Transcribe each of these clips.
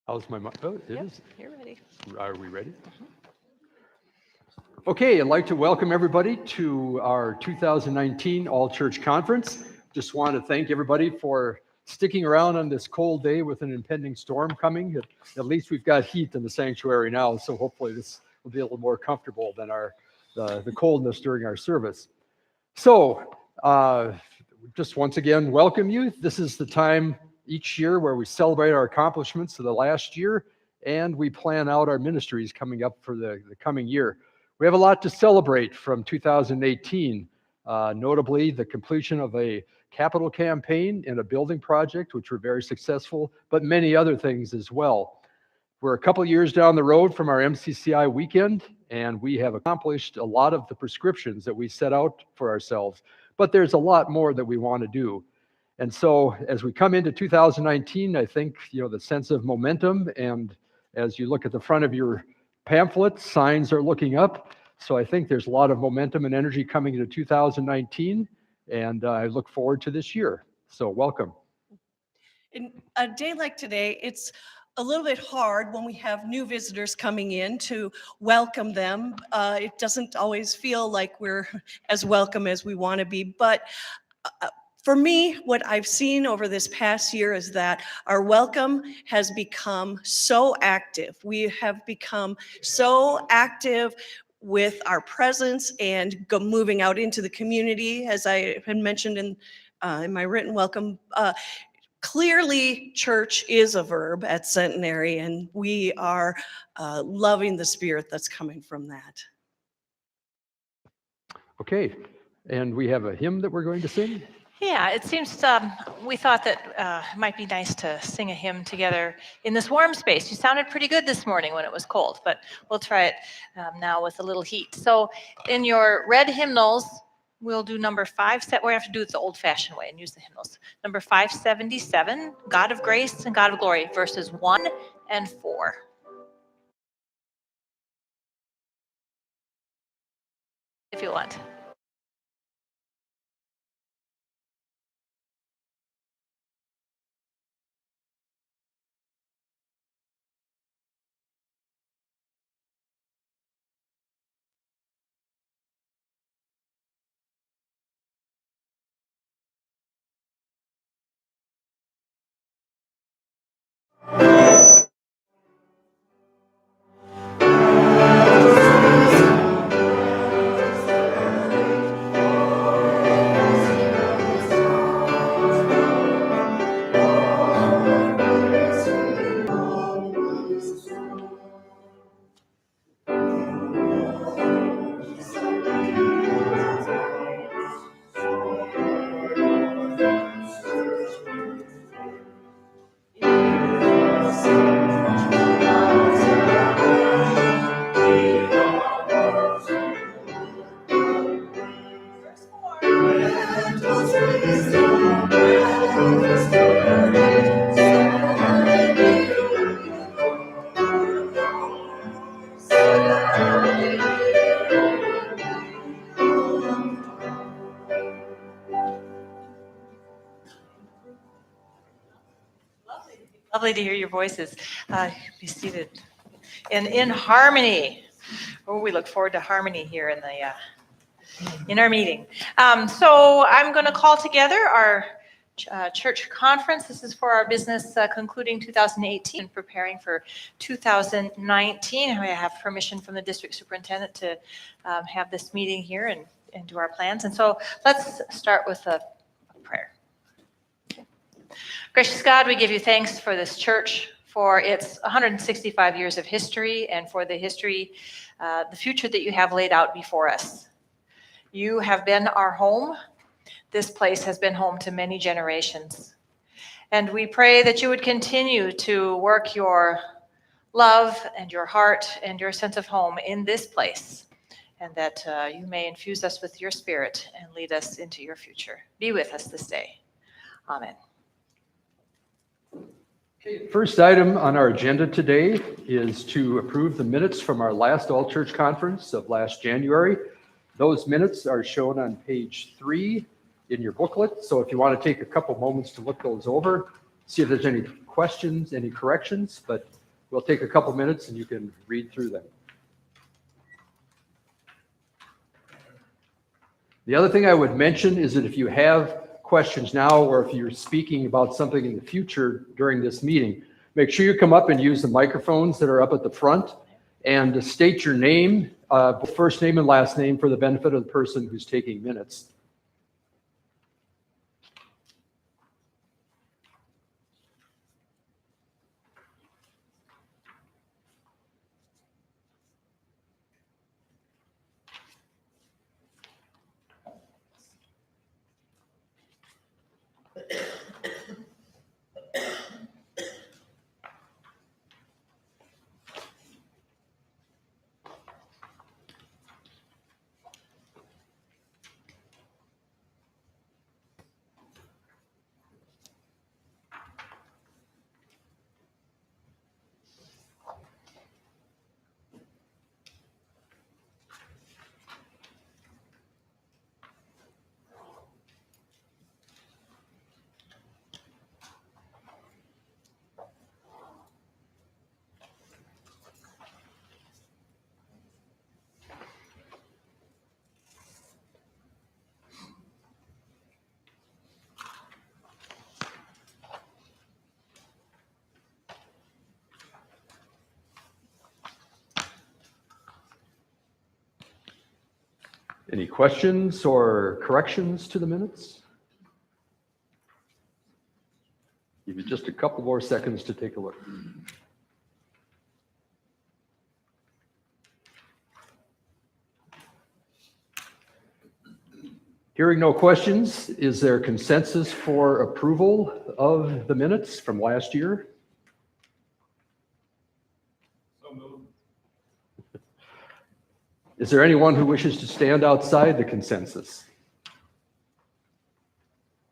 How's my mic? Oh, it is. You're ready. Are we ready? Okay, I'd like to welcome everybody to our 2019 All-Church Conference. Just want to thank everybody for sticking around on this cold day with an impending storm coming. At least we've got heat in the sanctuary now, so hopefully this will be a little more comfortable than the coldness during our service. So, just once again, welcome you. This is the time each year where we celebrate our accomplishments of the last year, and we plan out our ministries coming up for the coming year. We have a lot to celebrate from 2018, notably the completion of a capital campaign and a building project, which were very successful, but many other things as well. We're a couple years down the road from our MCCI weekend, and we have accomplished a lot of the prescriptions that we set out for ourselves, but there's a lot more that we want to do. And so as we come into 2019, I think, the sense of momentum, and as you look at the front of your pamphlet, signs are looking up. So I think there's a lot of momentum and energy coming into 2019, and I look forward to this year. So welcome. In a day like today, it's a little bit hard when we have new visitors coming in to welcome them. It doesn't always feel like we're as welcome as we want to be, but for me, what I've seen over this past year is that our welcome has become so active. We have become so active with our presence and moving out into the community, as I had mentioned in my written welcome. Clearly, church is a verb at Centenary, and we are loving the spirit that's coming from that. Okay, and we have a hymn that we're going to sing. Yeah, it seems we thought that it might be nice to sing a hymn together in this warm space. You sounded pretty good this morning when it was cold, but we'll try it now with a little heat. So in your red hymnals, we'll do number 5. We have to do it the old-fashioned way and use the hymnals. Number 577, God of Grace and God of Glory, verses 1 and 4. If you want. Lovely to hear your voices. Be seated. And in harmony. Oh, we look forward to harmony here in our meeting. So I'm going to call together our church conference. This is for our business concluding 2018 and preparing for 2019. I have permission from the district superintendent to have this meeting here and do our plans. And so let's start with a prayer. Gracious God, we give you thanks for this church, for its 165 years of history, and for the future that you have laid out before us. You have been our home. This place has been home to many generations. And we pray that you would continue to work your love and your heart and your sense of home in this place, and that you may infuse us with your spirit and lead us into your future. Be with us this day. Amen. First item on our agenda today is to approve the minutes from our last all-church conference of last January. Those minutes are shown on page 3 in your booklet. So if you want to take a couple moments to look those over, see if there's any questions, any corrections, but We'll take a couple minutes and you can read through them. The other thing I would mention is that if you have questions now, or if you're speaking about something in the future during this meeting, make sure you come up and use the microphones that are up at the front and state your name, first name and last name, for the benefit of the person who's taking minutes. Any questions or corrections to the minutes? Give you just a couple more seconds to take a look. Hearing no questions, is there consensus for approval of the minutes from last year? So moved. Is there anyone who wishes to stand outside the consensus?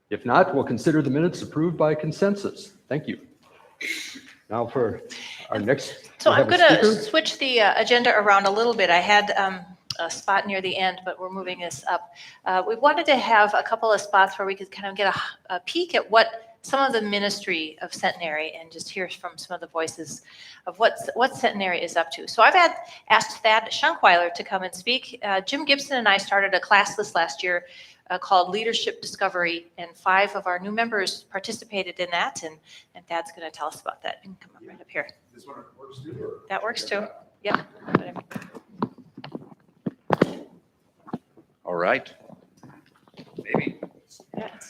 If not, we'll consider the minutes approved by consensus. Thank you. Now for our next. So we I'm have a going to speaker. switch the agenda around a little bit. I had a spot near the end, but we're moving this up. We wanted to have a couple of spots where we could kind of get a peek at what some of the ministry of Centenary and just hear from some of the voices of what Centenary is up to. So I've asked Thad Schunkweiler to come and speak. Jim Gibson and I started a class this last year called Leadership Discovery, and 5 of our new members participated in that, and Thad's going to tell us about that. You can come up right up here. This one works too? Or? That works too. Yep. All right. Maybe.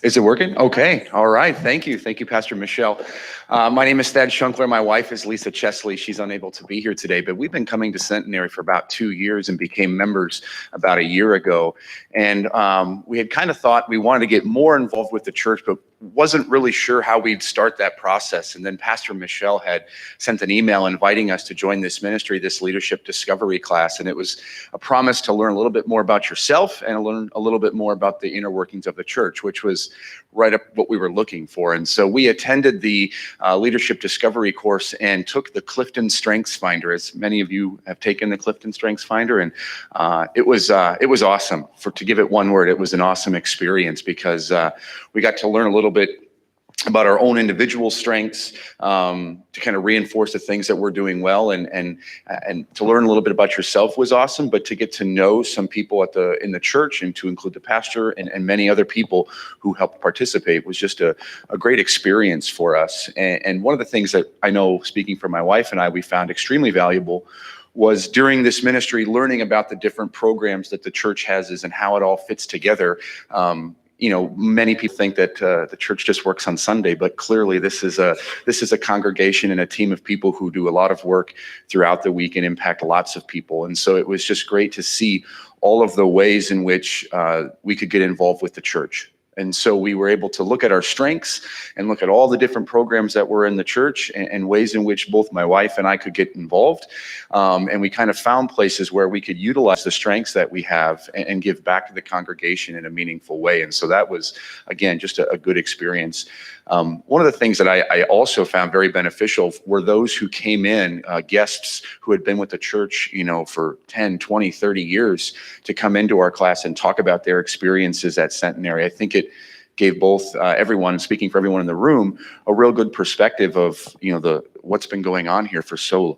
Is it working? Okay. All right. Thank you. Thank you, Pastor Michelle. My name is Thad Schunkler. My wife is Lisa Chesley. She's unable to be here today, but we've been coming to Centenary for about 2 years and became members about a year ago. And we had kind of thought we wanted to get more involved with the church, but wasn't really sure how we'd start that process. And then Pastor Michelle had sent an email inviting us to join this ministry, this leadership discovery class. And it was a promise to learn a little bit more about yourself and learn a little bit more about the inner workings of the church, which was right up what we were looking for. And so we attended the leadership discovery course and took the Clifton Strengths Finder, as many of you have taken the Clifton Strengths Finder. And it was awesome. To give it one word, it was an awesome experience because we got to learn a little bit about our own individual strengths, to kind of reinforce the things that we're doing well, and to learn a little bit about yourself was awesome. But to get to know some people in the church, and to include the pastor and many other people who helped participate, was just a great experience for us. And one of the things that I know, speaking for my wife and I, we found extremely valuable was during this ministry learning about the different programs that the church has and how it all fits together. Many people think that the church just works on Sunday, but clearly this is a congregation and a team of people who do a lot of work throughout the week and impact lots of people. And so it was just great to see all of the ways in which we could get involved with the church. And so we were able to look at our strengths and look at all the different programs that were in the church and ways in which both my wife and I could get involved. And we kind of found places where we could utilize the strengths that we have and give back to the congregation in a meaningful way. And so that was, again, just a good experience. One of the things that I also found very beneficial were those who came in, guests who had been with the church, for 10, 20, 30 years, to come into our class and talk about their experiences at Centenary. I think it gave both everyone, speaking for everyone in the room, a real good perspective of what's been going on here for so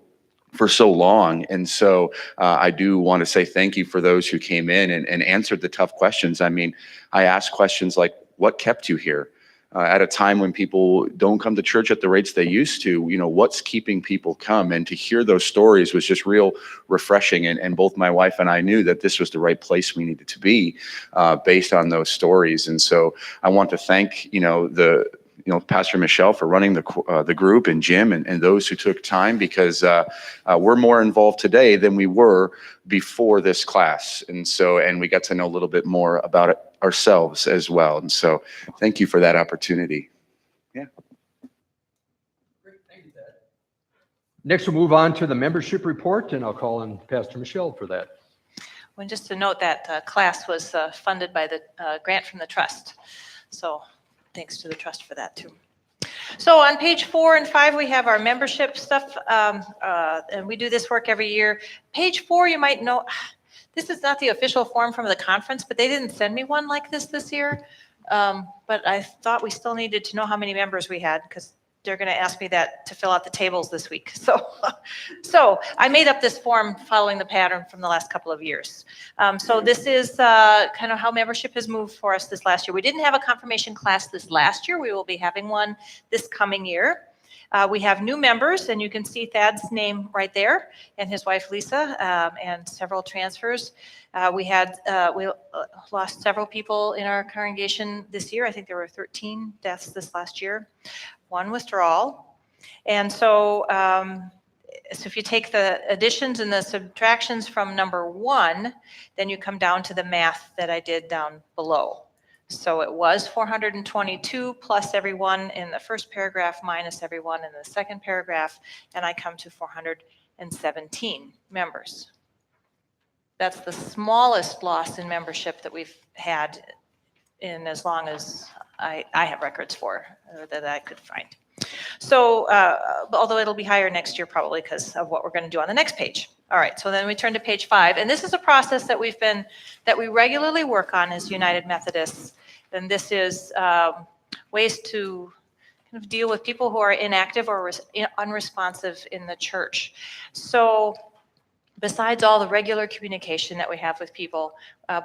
long. And so I do want to say thank you for those who came in and answered the tough questions. I mean, I asked questions like, what kept you here? At a time when people don't come to church at the rates they used to, what's keeping people come? And to hear those stories was just real refreshing. And both my wife and I knew that this was the right place we needed to be based on those stories. And so I want to thank, Pastor Michelle for running the group, and Jim and those who took time, because we're more involved today than we were before this class. And we got to know a little bit more about it ourselves as well. And so thank you for that opportunity. Yeah. Great, thank you, Thad. Next, we'll move on to the membership report, and I'll call on Pastor Michelle for that. Well, just to note that class was funded by the grant from the trust. So thanks to the trust for that too. So on page 4 and 5, we have our membership stuff, and we do this work every year. Page 4, you might know, this is not the official form from the conference, but they didn't send me one like this year. But I thought we still needed to know how many members we had, because they're going to ask me that to fill out the tables this week. So I made up this form following the pattern from the last couple of years. So this is kind of how membership has moved for us this last year. We didn't have a confirmation class this last year. We will be having one this coming year. We have new members, and you can see Thad's name right there, and his wife Lisa, and several transfers. We lost several people in our congregation this year. I think there were 13 deaths this last year, 1 withdrawal. And so, if you take the additions and the subtractions from number 1, then you come down to the math that I did down below. So it was 422 plus everyone in the first paragraph minus everyone in the second paragraph, and I come to 417 members. That's the smallest loss in membership that we've had in as long as I have records for, that I could find. So, although it'll be higher next year probably because of what we're going to do on the next page. All right, so then we turn to page 5, and this is a process that we regularly work on as United Methodists, and this is ways to kind of deal with people who are inactive or unresponsive in the church. So, besides all the regular communication that we have with people,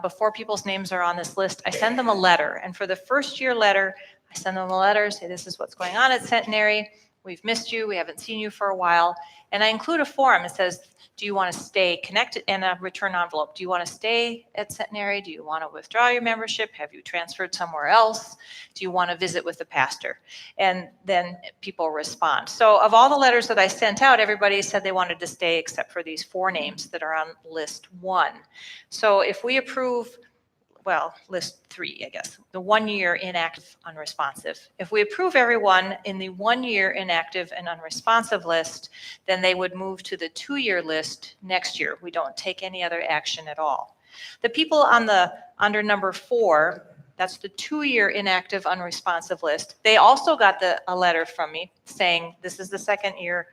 before people's names are on this list, I send them a letter, and for the first year letter, I send them a letter, say this is what's going on at Centenary. We've missed you. We haven't seen you for a while. And I include a form. It says, do you want to stay connected, and a return envelope? Do you want to stay at Centenary? Do you want to withdraw your membership? Have you transferred somewhere else? Do you want to visit with the pastor? And then people respond. So of all the letters that I sent out, everybody said they wanted to stay except for these 4 names that are on list 1. So if we approve, well, list 3, I guess, the 1 year inactive, unresponsive. If we approve everyone in the 1 year inactive and unresponsive list, then they would move to the 2 year list next year. We don't take any other action at all. The people under number 4, that's the 2 year inactive, unresponsive list. They also got a letter from me saying this is the 2nd year.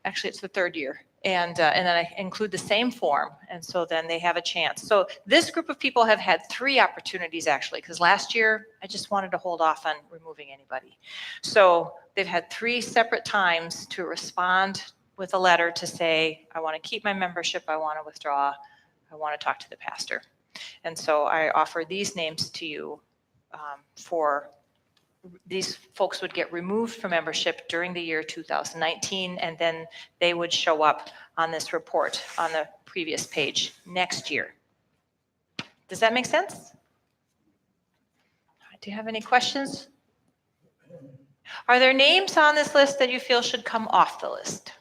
Actually, it's the 3rd year. And then I include the same form, and so then they have a chance. So this group of people have had 3 opportunities, actually, because last year I just wanted to hold off on removing anybody. So they've had 3 separate times to respond with a letter to say, I want to keep my membership, I want to withdraw, I want to talk to the pastor. And so I offer these names to you for these folks would get removed from membership during the year 2019, and then they would show up on this report on the previous page next year. Does that make sense? Do you have any questions? Are there names on this list that you feel should come off the list?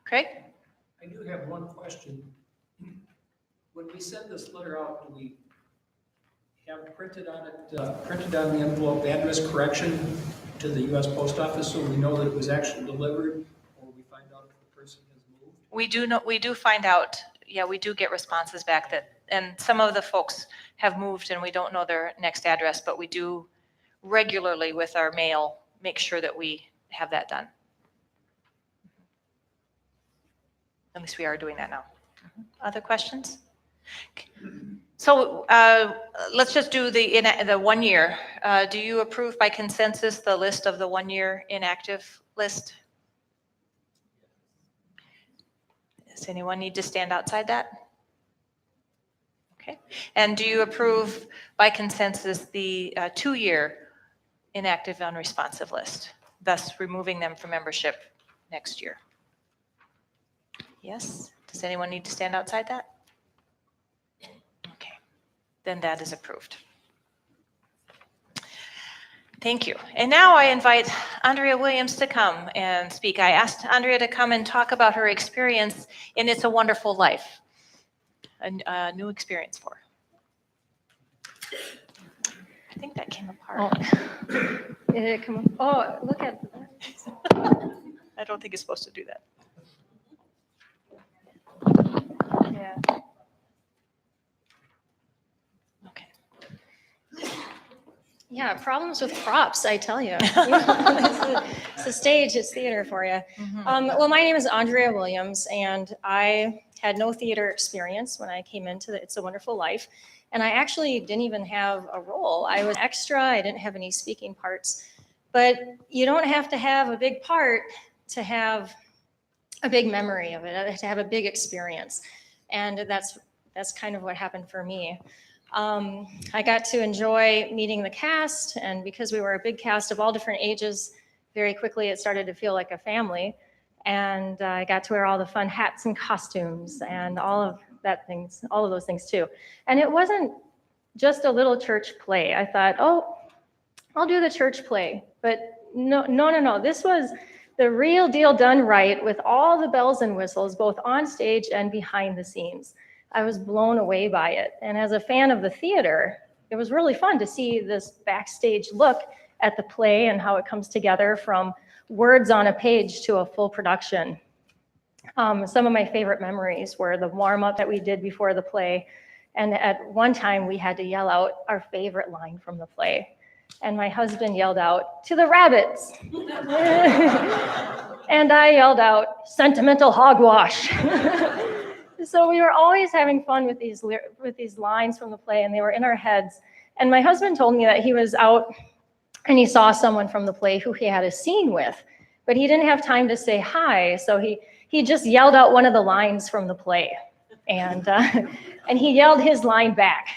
Craig? I do have one question. When we send this letter out, do we have printed on the envelope address correction to the U.S. Post Office so we know that it was actually delivered, or we find out if the person has moved? We do find out, yeah, we do get responses back and some of the folks have moved and we don't know their next address, but we do regularly with our mail make sure that we have that done. At least we are doing that now. Other questions? So let's just do the 1 year. Do you approve by consensus the list of the 1 year inactive list? Does anyone need to stand outside that? Okay. And do you approve by consensus the 2 year inactive unresponsive list, thus removing them from membership next year? Yes? Does anyone need to stand outside that? Okay. Then that is approved. Thank you. And now I invite Andrea Williams to come and speak. I asked Andrea to come and talk about her experience in It's a Wonderful Life, a new experience for her. I think that came apart. Did it come up? Oh, look at I don't think it's supposed to do that. yeah. Okay. Yeah, problems with props, I tell you. It's a stage, it's theater for you. Well, my name is Andrea Williams, and I had no theater experience when I came into the It's a Wonderful Life. And I actually didn't even have a role. I was extra, I didn't have any speaking parts. But you don't have to have a big part to have a big memory of it, to have a big experience. And that's kind of what happened for me. I got to enjoy meeting the cast, and because we were a big cast of all different ages, very quickly it started to feel like a family. And I got to wear all the fun hats and costumes and all of those things too. And it wasn't just a little church play. I thought, oh, I'll do the church play. But no. This was the real deal done right, with all the bells and whistles, both on stage and behind the scenes. I was blown away by it. And as a fan of the theater, it was really fun to see this backstage look at the play and how it comes together from words on a page to a full production. Some of my favorite memories were the warm-up that we did before the play. And at one time, we had to yell out our favorite line from the play. And my husband yelled out, "To the rabbits." And I yelled out, "Sentimental hogwash." So we were always having fun with these lines from the play, and they were in our heads. And my husband told me that he was out and he saw someone from the play who he had a scene with, but he didn't have time to say hi. So he just yelled out one of the lines from the play, and he yelled his line back.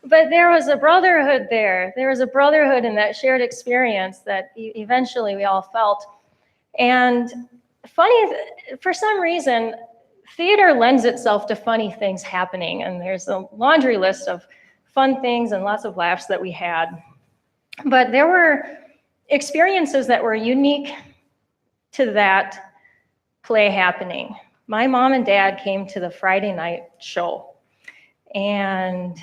But there was a brotherhood there. There was a brotherhood in that shared experience that eventually we all felt. And funny, for some reason, theater lends itself to funny things happening. And there's a laundry list of fun things and lots of laughs that we had. But there were experiences that were unique to that play happening. My mom and dad came to the Friday night show, and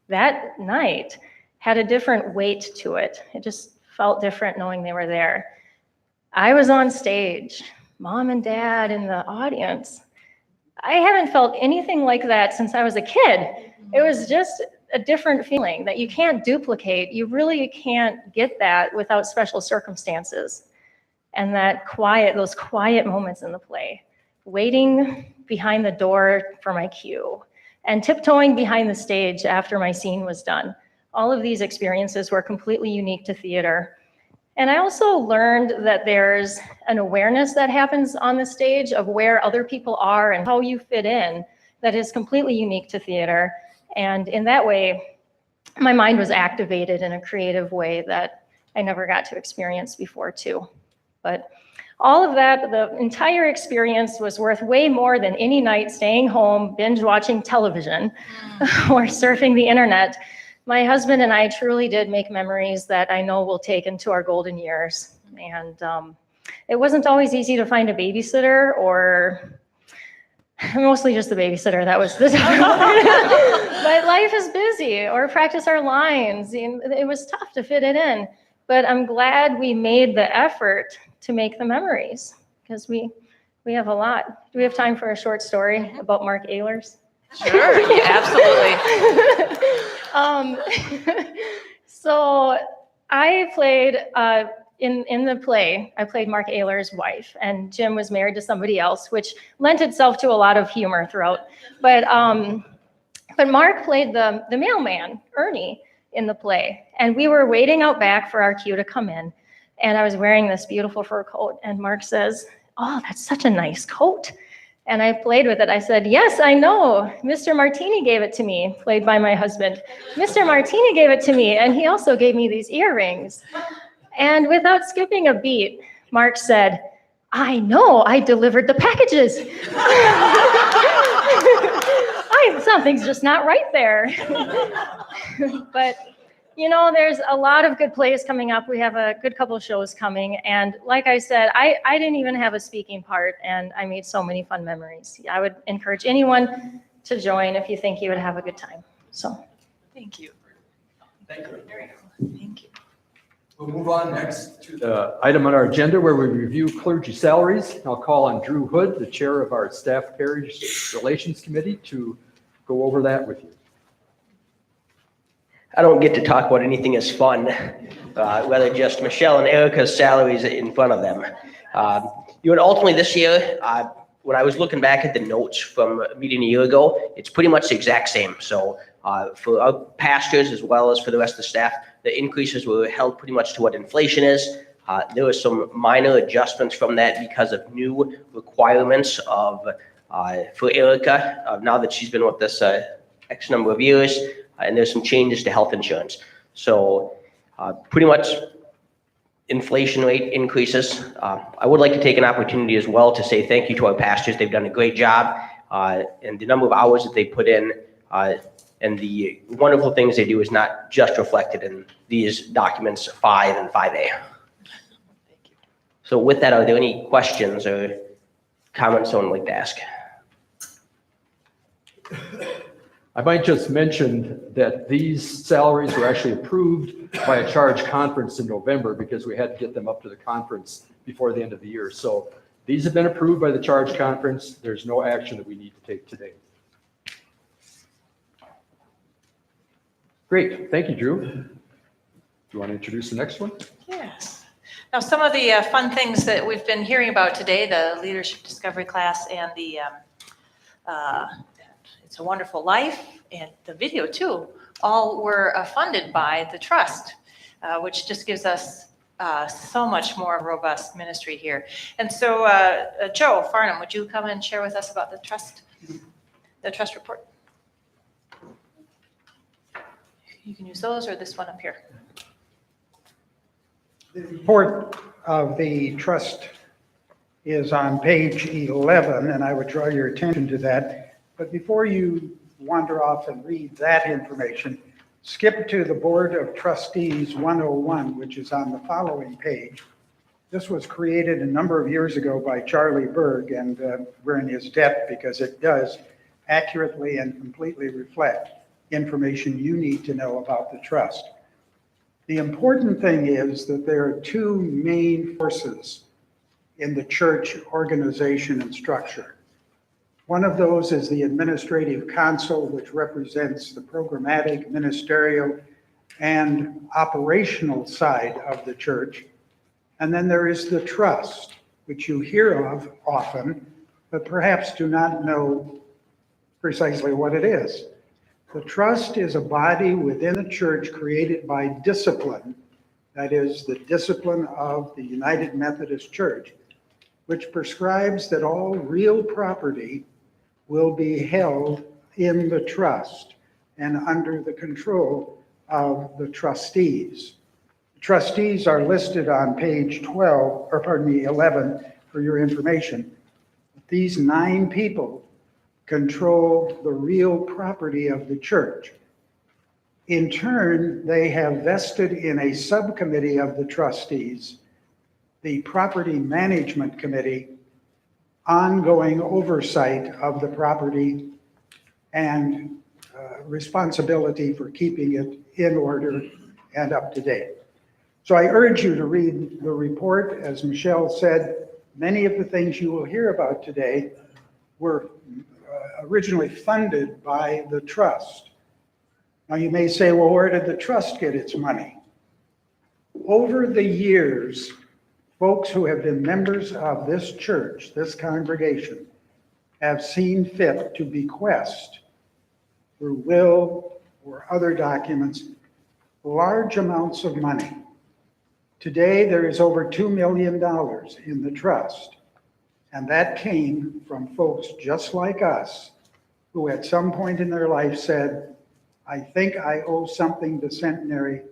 that night had a different weight to it. It just felt different knowing they were there. I was on stage, mom and dad in the audience. I haven't felt anything like that since I was a kid. It was just a different feeling that you can't duplicate. You really can't get that without special circumstances. And those quiet moments in the play, waiting behind the door for my cue, and tiptoeing behind the stage after my scene was done. All of these experiences were completely unique to theater. And I also learned that there's an awareness that happens on the stage of where other people are and how you fit in that is completely unique to theater. And in that way, my mind was activated in a creative way that I never got to experience before too. But all of that, the entire experience was worth way more than any night staying home, binge watching television, or surfing the internet. My husband and I truly did make memories that I know we'll take into our golden years. And it wasn't always easy to find a babysitter, or mostly just the babysitter. That was the but life is busy, or practice our lines. It was tough to fit it in. But I'm glad we made the effort to make the memories, because we have a lot. Do we have time for a short story about Mark Ehlers? Sure, yeah, absolutely. So I played in the play, I played Mark Ayler's wife, and Jim was married to somebody else, which lent itself to a lot of humor throughout. But Mark played the mailman, Ernie, in the play, and we were waiting out back for our cue to come in, and I was wearing this beautiful fur coat, and Mark says, "Oh, that's such a nice coat." And I played with it. I said, "Yes, I know. Mr. Martini gave it to me," played by my husband. "Mr. Martini gave it to me, and he also gave me these earrings." And without skipping a beat, Mark said, "I know, I delivered the packages." Something's just not right there. But, you know, there's a lot of good plays coming up. We have a good couple shows coming. And like I said, I didn't even have a speaking part, and I made so many fun memories. I would encourage anyone to join if you think you would have a good time. So, Thank you. Thank you. There you go. Thank you. We'll move on next to the item on our agenda where we review clergy salaries. I'll call on Drew Hood, the chair of our Staff Parish Relations Committee, to go over that with you. I don't get to talk about anything as fun, whether just Michelle and Erica's salaries in front of them. Ultimately this year, when I was looking back at the notes from a meeting a year ago, it's pretty much the exact same. So for our pastors as well as for the rest of the staff, the increases were held pretty much to what inflation is. There were some minor adjustments from that because of new requirements for Erica, now that she's been with us X number of years, and there's some changes to health insurance. So pretty much inflation rate increases. I would like to take an opportunity as well to say thank you to our pastors. They've done a great job, and the number of hours that they put in and the wonderful things they do is not just reflected in these documents 5 and 5A. So with that, are there any questions or comments someone would like to ask? I might just mention that these salaries were actually approved by a charge conference in November because we had to get them up to the conference before the end of the year. So these have been approved by the charge conference. There's no action that we need to take today. Great. Thank you, Drew. Do you want to introduce the next one? Yes. Now, some of the fun things that we've been hearing about today, the leadership discovery class and the It's a Wonderful Life and the video too, all were funded by the trust, which just gives us so much more robust ministry here. And so Joe Farnham, would you come and share with us about the trust report? You can use those or this one up here. The report of the trust is on page 11, and I would draw your attention to that. But before you wander off and read that information, skip to the Board of Trustees 101, which is on the following page. This was created a number of years ago by Charlie Berg, and we're in his debt because it does accurately and completely reflect information you need to know about the trust. The important thing is that there are two main forces in the church organization and structure. One of those is the administrative council, which represents the programmatic, ministerial, and operational side of the church. And then there is the trust, which you hear of often, but perhaps do not know precisely what it is. The trust is a body within the church created by discipline, that is, the discipline of the United Methodist Church, which prescribes that all real property will be held in the trust and under the control of the trustees. The trustees are listed on page 11 for your information. These 9 people control the real property of the church. In turn, they have vested in a subcommittee of the trustees, the Property Management Committee, ongoing oversight of the property and responsibility for keeping it in order and up to date. So I urge you to read the report. As Michelle said, many of the things you will hear about today were originally funded by the trust. Now you may say, well, where did the trust get its money? Over the years, folks who have been members of this church, this congregation, have seen fit to bequest through will or other documents large amounts of money. Today, there is over $2 million in the trust, and that came from folks just like us who at some point in their life said, I think I owe something to Centenary,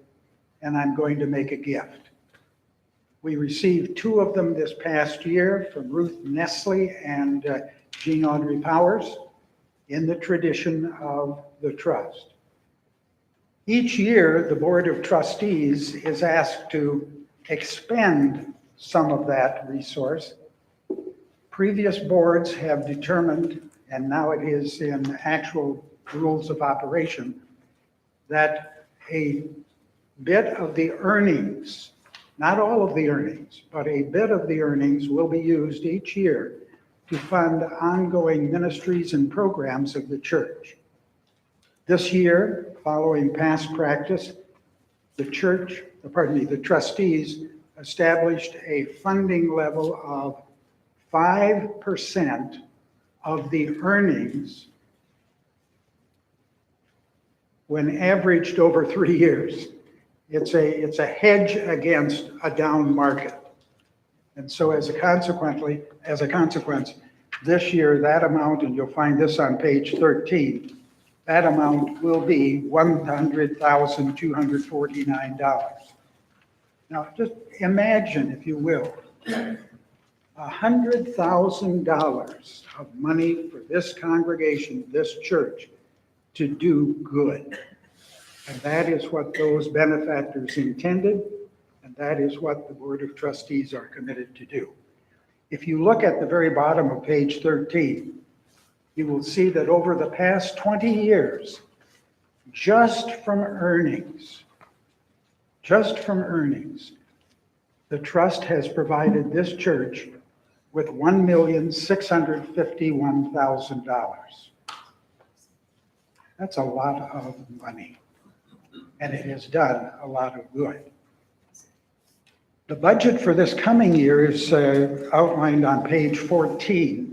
and I'm going to make a gift. We received 2 of them this past year from Ruth Nestle and Jean Audrey Powers in the tradition of the trust. Each year, the Board of Trustees is asked to expend some of that resource. Previous boards have determined, and now it is in actual rules of operation, that a bit of the earnings, not all of the earnings, but a bit of the earnings will be used each year to fund ongoing ministries and programs of the church. This year, following past practice, the trustees established a funding level of 5% of the earnings when averaged over 3 years. It's a hedge against a down market. And so as a consequence, this year, that amount, and you'll find this on page 13, that amount will be $100,249. Now, just imagine, if you will, $100,000 of money for this congregation, this church, to do good. And that is what those benefactors intended, and that is what the Board of Trustees are committed to do. If you look at the very bottom of page 13, you will see that over the past 20 years, just from earnings, the trust has provided this church with $1,651,000. That's a lot of money, and it has done a lot of good. The budget for this coming year is outlined on page 14.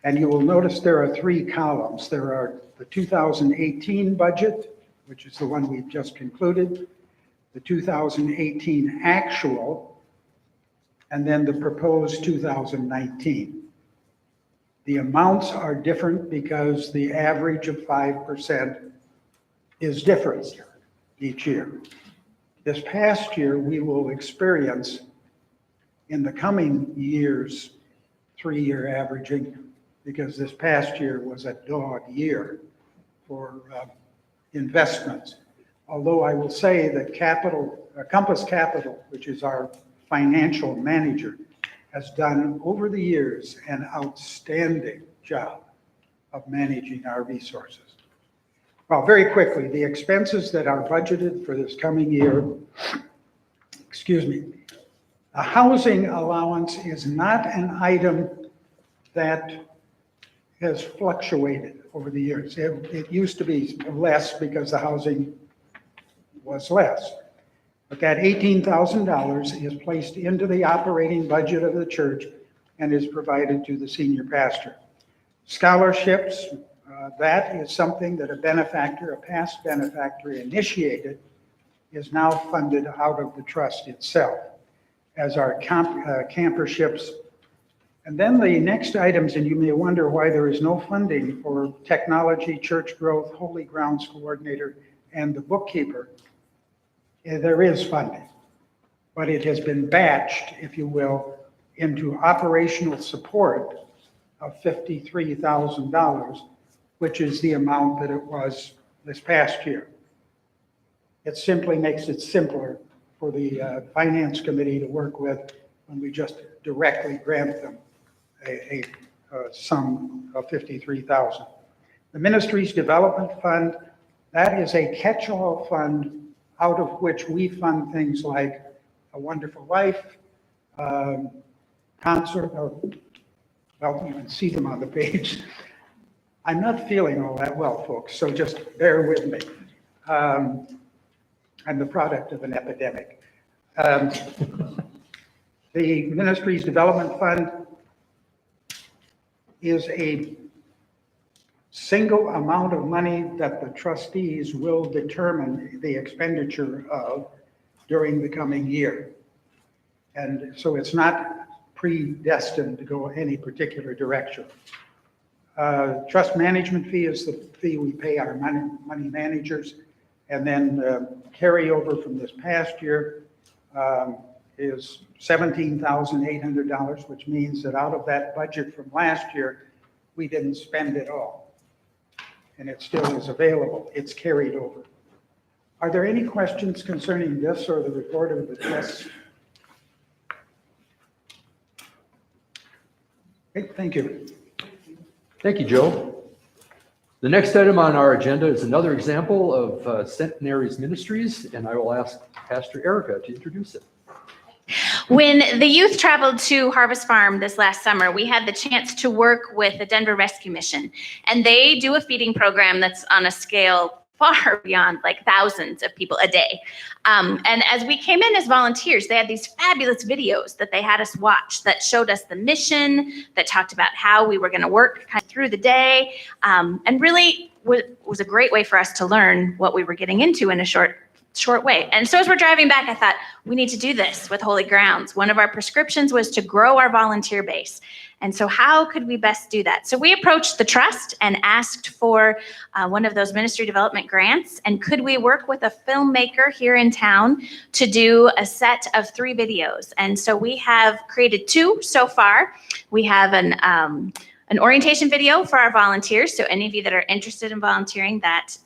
And you will notice there are 3 columns. There are the 2018 budget, which is the one we've just concluded, the 2018 actual, and then the proposed 2019. The amounts are different because the average of 5% is different each year. This past year, we will experience in the coming years 3-year averaging, because this past year was a dog year for investments. Although I will say that Compass Capital, which is our financial manager, has done over the years an outstanding job of managing our resources. Well, very quickly, the expenses that are budgeted for this coming year, a housing allowance is not an item that has fluctuated over the years. It used to be less because the housing was less. But that $18,000 is placed into the operating budget of the church and is provided to the senior pastor. Scholarships, that is something that a past benefactor initiated, is now funded out of the trust itself, as are camperships. And then the next items, and you may wonder why there is no funding for technology, church growth, Holy Grounds coordinator, and the bookkeeper. There is funding, but it has been batched, if you will, into operational support of $53,000, which is the amount that it was this past year. It simply makes it simpler for the finance committee to work with when we just directly grant them a sum of $53,000. The Ministries Development Fund, that is a catch-all fund out of which we fund things like A Wonderful Life, concert, well, you can see them on the page. I'm not feeling all that well, folks, so just bear with me. I'm the product of an epidemic. The Ministries Development Fund is a single amount of money that the trustees will determine the expenditure of during the coming year. And so it's not predestined to go any particular direction. Trust management fee is the fee we pay our money managers. And then carryover from this past year is $17,800, which means that out of that budget from last year, we didn't spend it all. And it still is available. It's carried over. Are there any questions concerning this or the report of the trusts? Okay, thank you. Thank you, Joe. The next item on our agenda is another example of Centenary's ministries, and I will ask Pastor Erica to introduce it. When the youth traveled to Harvest Farm this last summer, we had the chance to work with the Denver Rescue Mission, and they do a feeding program that's on a scale far beyond like thousands of people a day. And as we came in as volunteers, they had these fabulous videos that they had us watch that showed us the mission, that talked about how we were going to work kind of through the day, and really was a great way for us to learn what we were getting into in a short way. And so as we're driving back, I thought, we need to do this with Holy Grounds. One of our prescriptions was to grow our volunteer base. And so how could we best do that? So we approached the trust and asked for one of those ministry development grants. And could we work with a filmmaker here in town to do a set of 3 videos? And so we have created 2 so far. We have an orientation video for our volunteers. So any of you that are interested in volunteering, that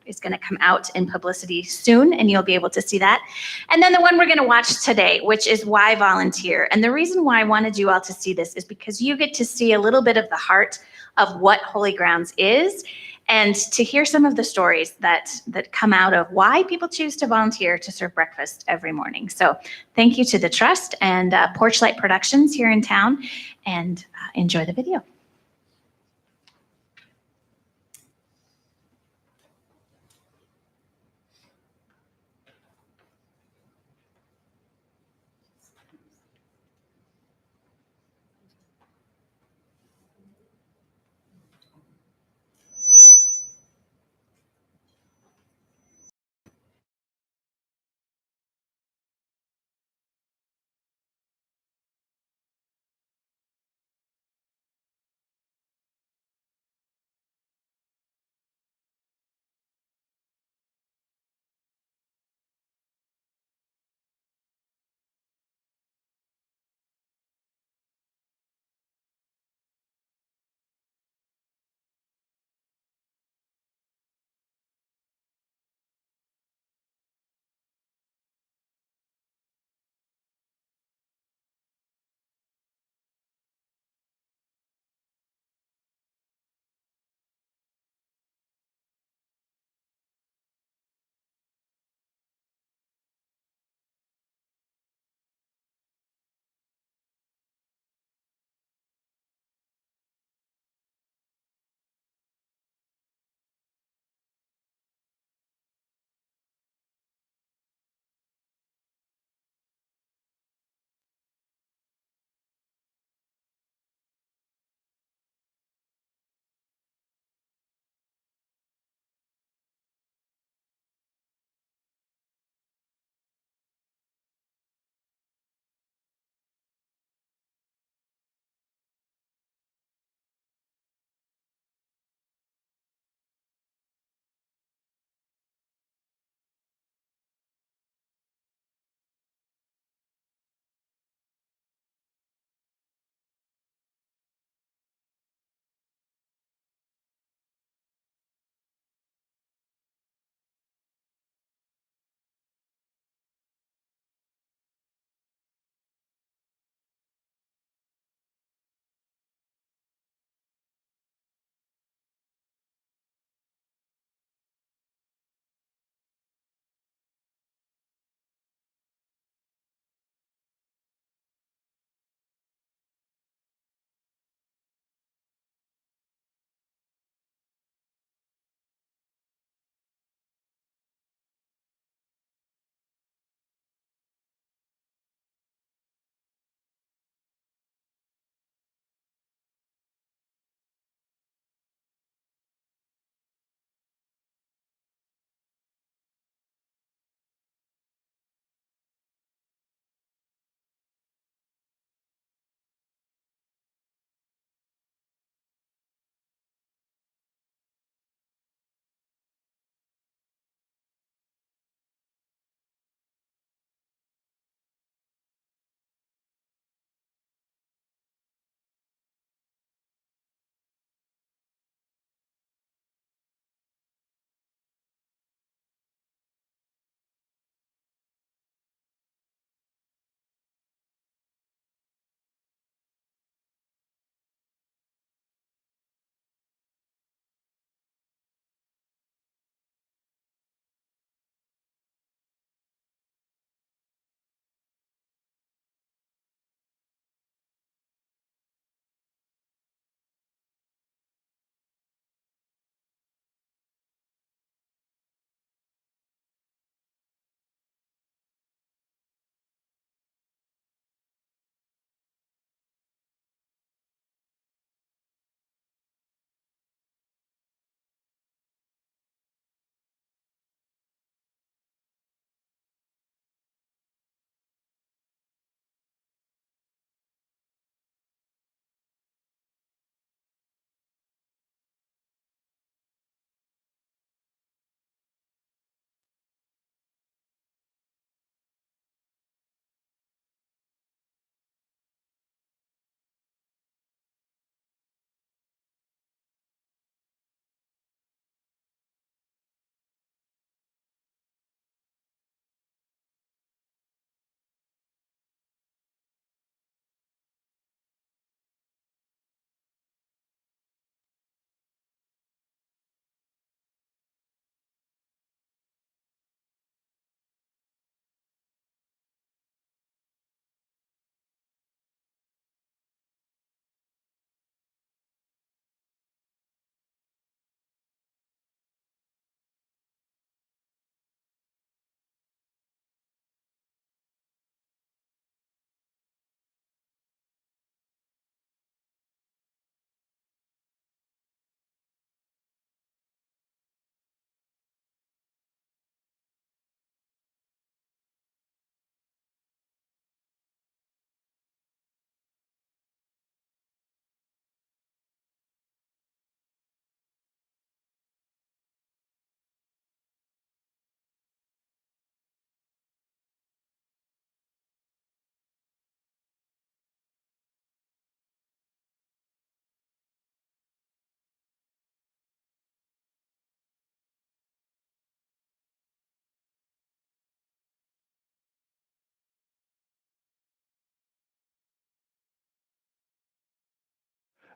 is going to come out in publicity soon, and you'll be able to see that. And then the one we're going to watch today, which is Why Volunteer? And the reason why I wanted you all to see this is because you get to see a little bit of the heart of what Holy Grounds is, and to hear some of the stories that come out of why people choose to volunteer to serve breakfast every morning. So thank you to the Trust and Porchlight Productions here in town, and enjoy the video.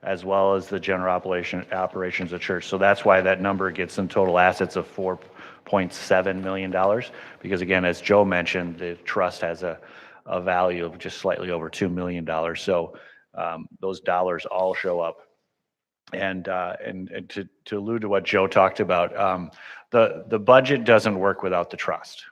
as well as the general operations of church. So that's why that number gets some total assets of $4.7 million. Because again, as Joe mentioned, the trust has a value of just slightly over $2 million. So those dollars all show up. And to allude to what Joe talked about, the budget doesn't work without the trust.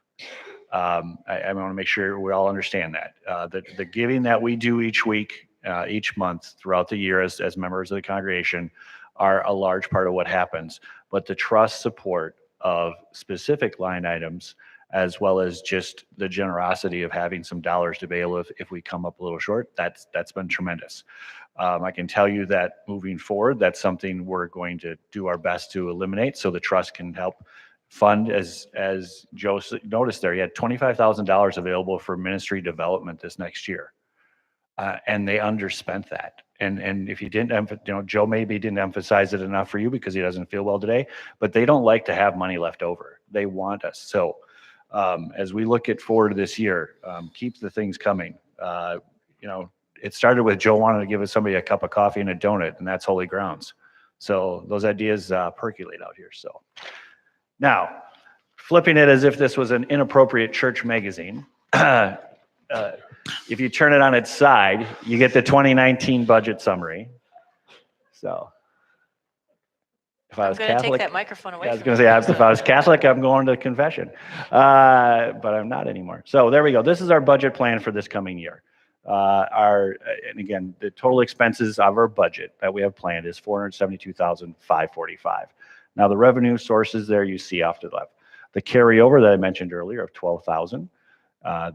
I want to make sure we all understand that. The giving that we do each week, each month, throughout the year as members of the congregation are a large part of what happens. But the trust support of specific line items, as well as just the generosity of having some dollars to be able, if we come up a little short, that's been tremendous. I can tell you that moving forward, that's something we're going to do our best to eliminate so the trust can help fund, as Joe noticed there, he had $25,000 available for ministry development this next year. And they underspent that. And if you didn't, Joe maybe didn't emphasize it enough for you because he doesn't feel well today, but they don't like to have money left over. They want us. So as we look at forward to this year, keep the things coming. It started with Joe wanting to give somebody a cup of coffee and a donut, and that's holy grounds. So those ideas percolate out here. So now, flipping it as if this was an inappropriate church magazine, if you turn it on its side, you get the 2019 budget summary. So if I was I'm going to Catholic, take that microphone away. I was going to say, if I was Catholic, I'm going to confession, but I'm not anymore. So there we go. This is our budget plan for this coming year. And again, the total expenses of our budget that we have planned is $472,545. Now the revenue sources there you see off to the left. The carryover that I mentioned earlier of $12,000.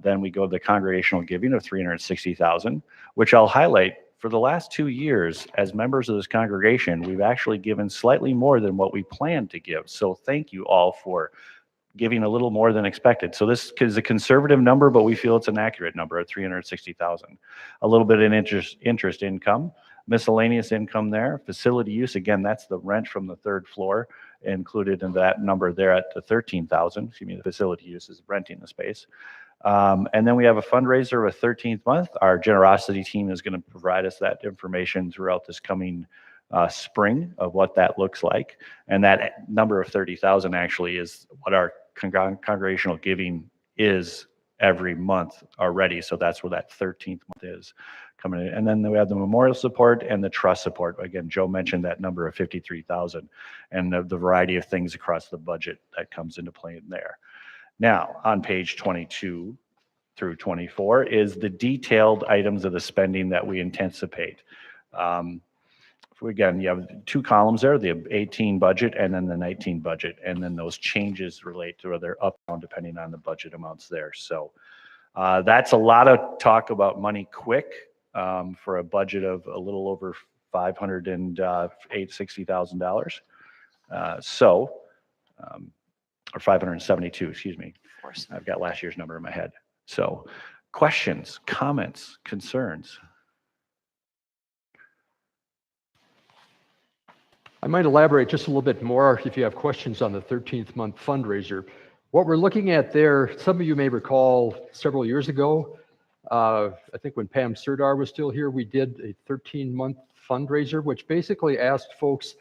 Then we go to the congregational giving of $360,000, which I'll highlight. For the last 2 years, as members of this congregation, we've actually given slightly more than what we planned to give. So thank you all for giving a little more than expected. So this is a conservative number, but we feel it's an accurate number at $360,000. A little bit in interest income, miscellaneous income there, facility use. Again, that's the rent from the third floor included in that number there at the $13,000. Excuse me, the facility use is renting the space. And then we have a fundraiser of a 13th month. Our generosity team is going to provide us that information throughout this coming spring of what that looks like. And that number of 30,000 actually is what our congregational giving is every month already. So that's where that 13th month is coming in. And then we have the memorial support and the trust support. Again, Joe mentioned that number of 53,000 and the variety of things across the budget that comes into play in there. Now, on page 22 through 24 is the detailed items of the spending that we anticipate. Again, you have 2 columns there, the 18 budget and then the 19 budget, and then those changes relate to whether up or down depending on the budget amounts there. So that's a lot of talk about money quick for a budget of a little over $560,000. Or 572, excuse me. Of course. I've got last year's number in my head. So questions, comments, concerns? I might elaborate just a little bit more if you have questions on the 13th month fundraiser. What we're looking at there, some of you may recall several years ago, I think when Pam Serdar was still here, we did a 13-month fundraiser, which basically asked folks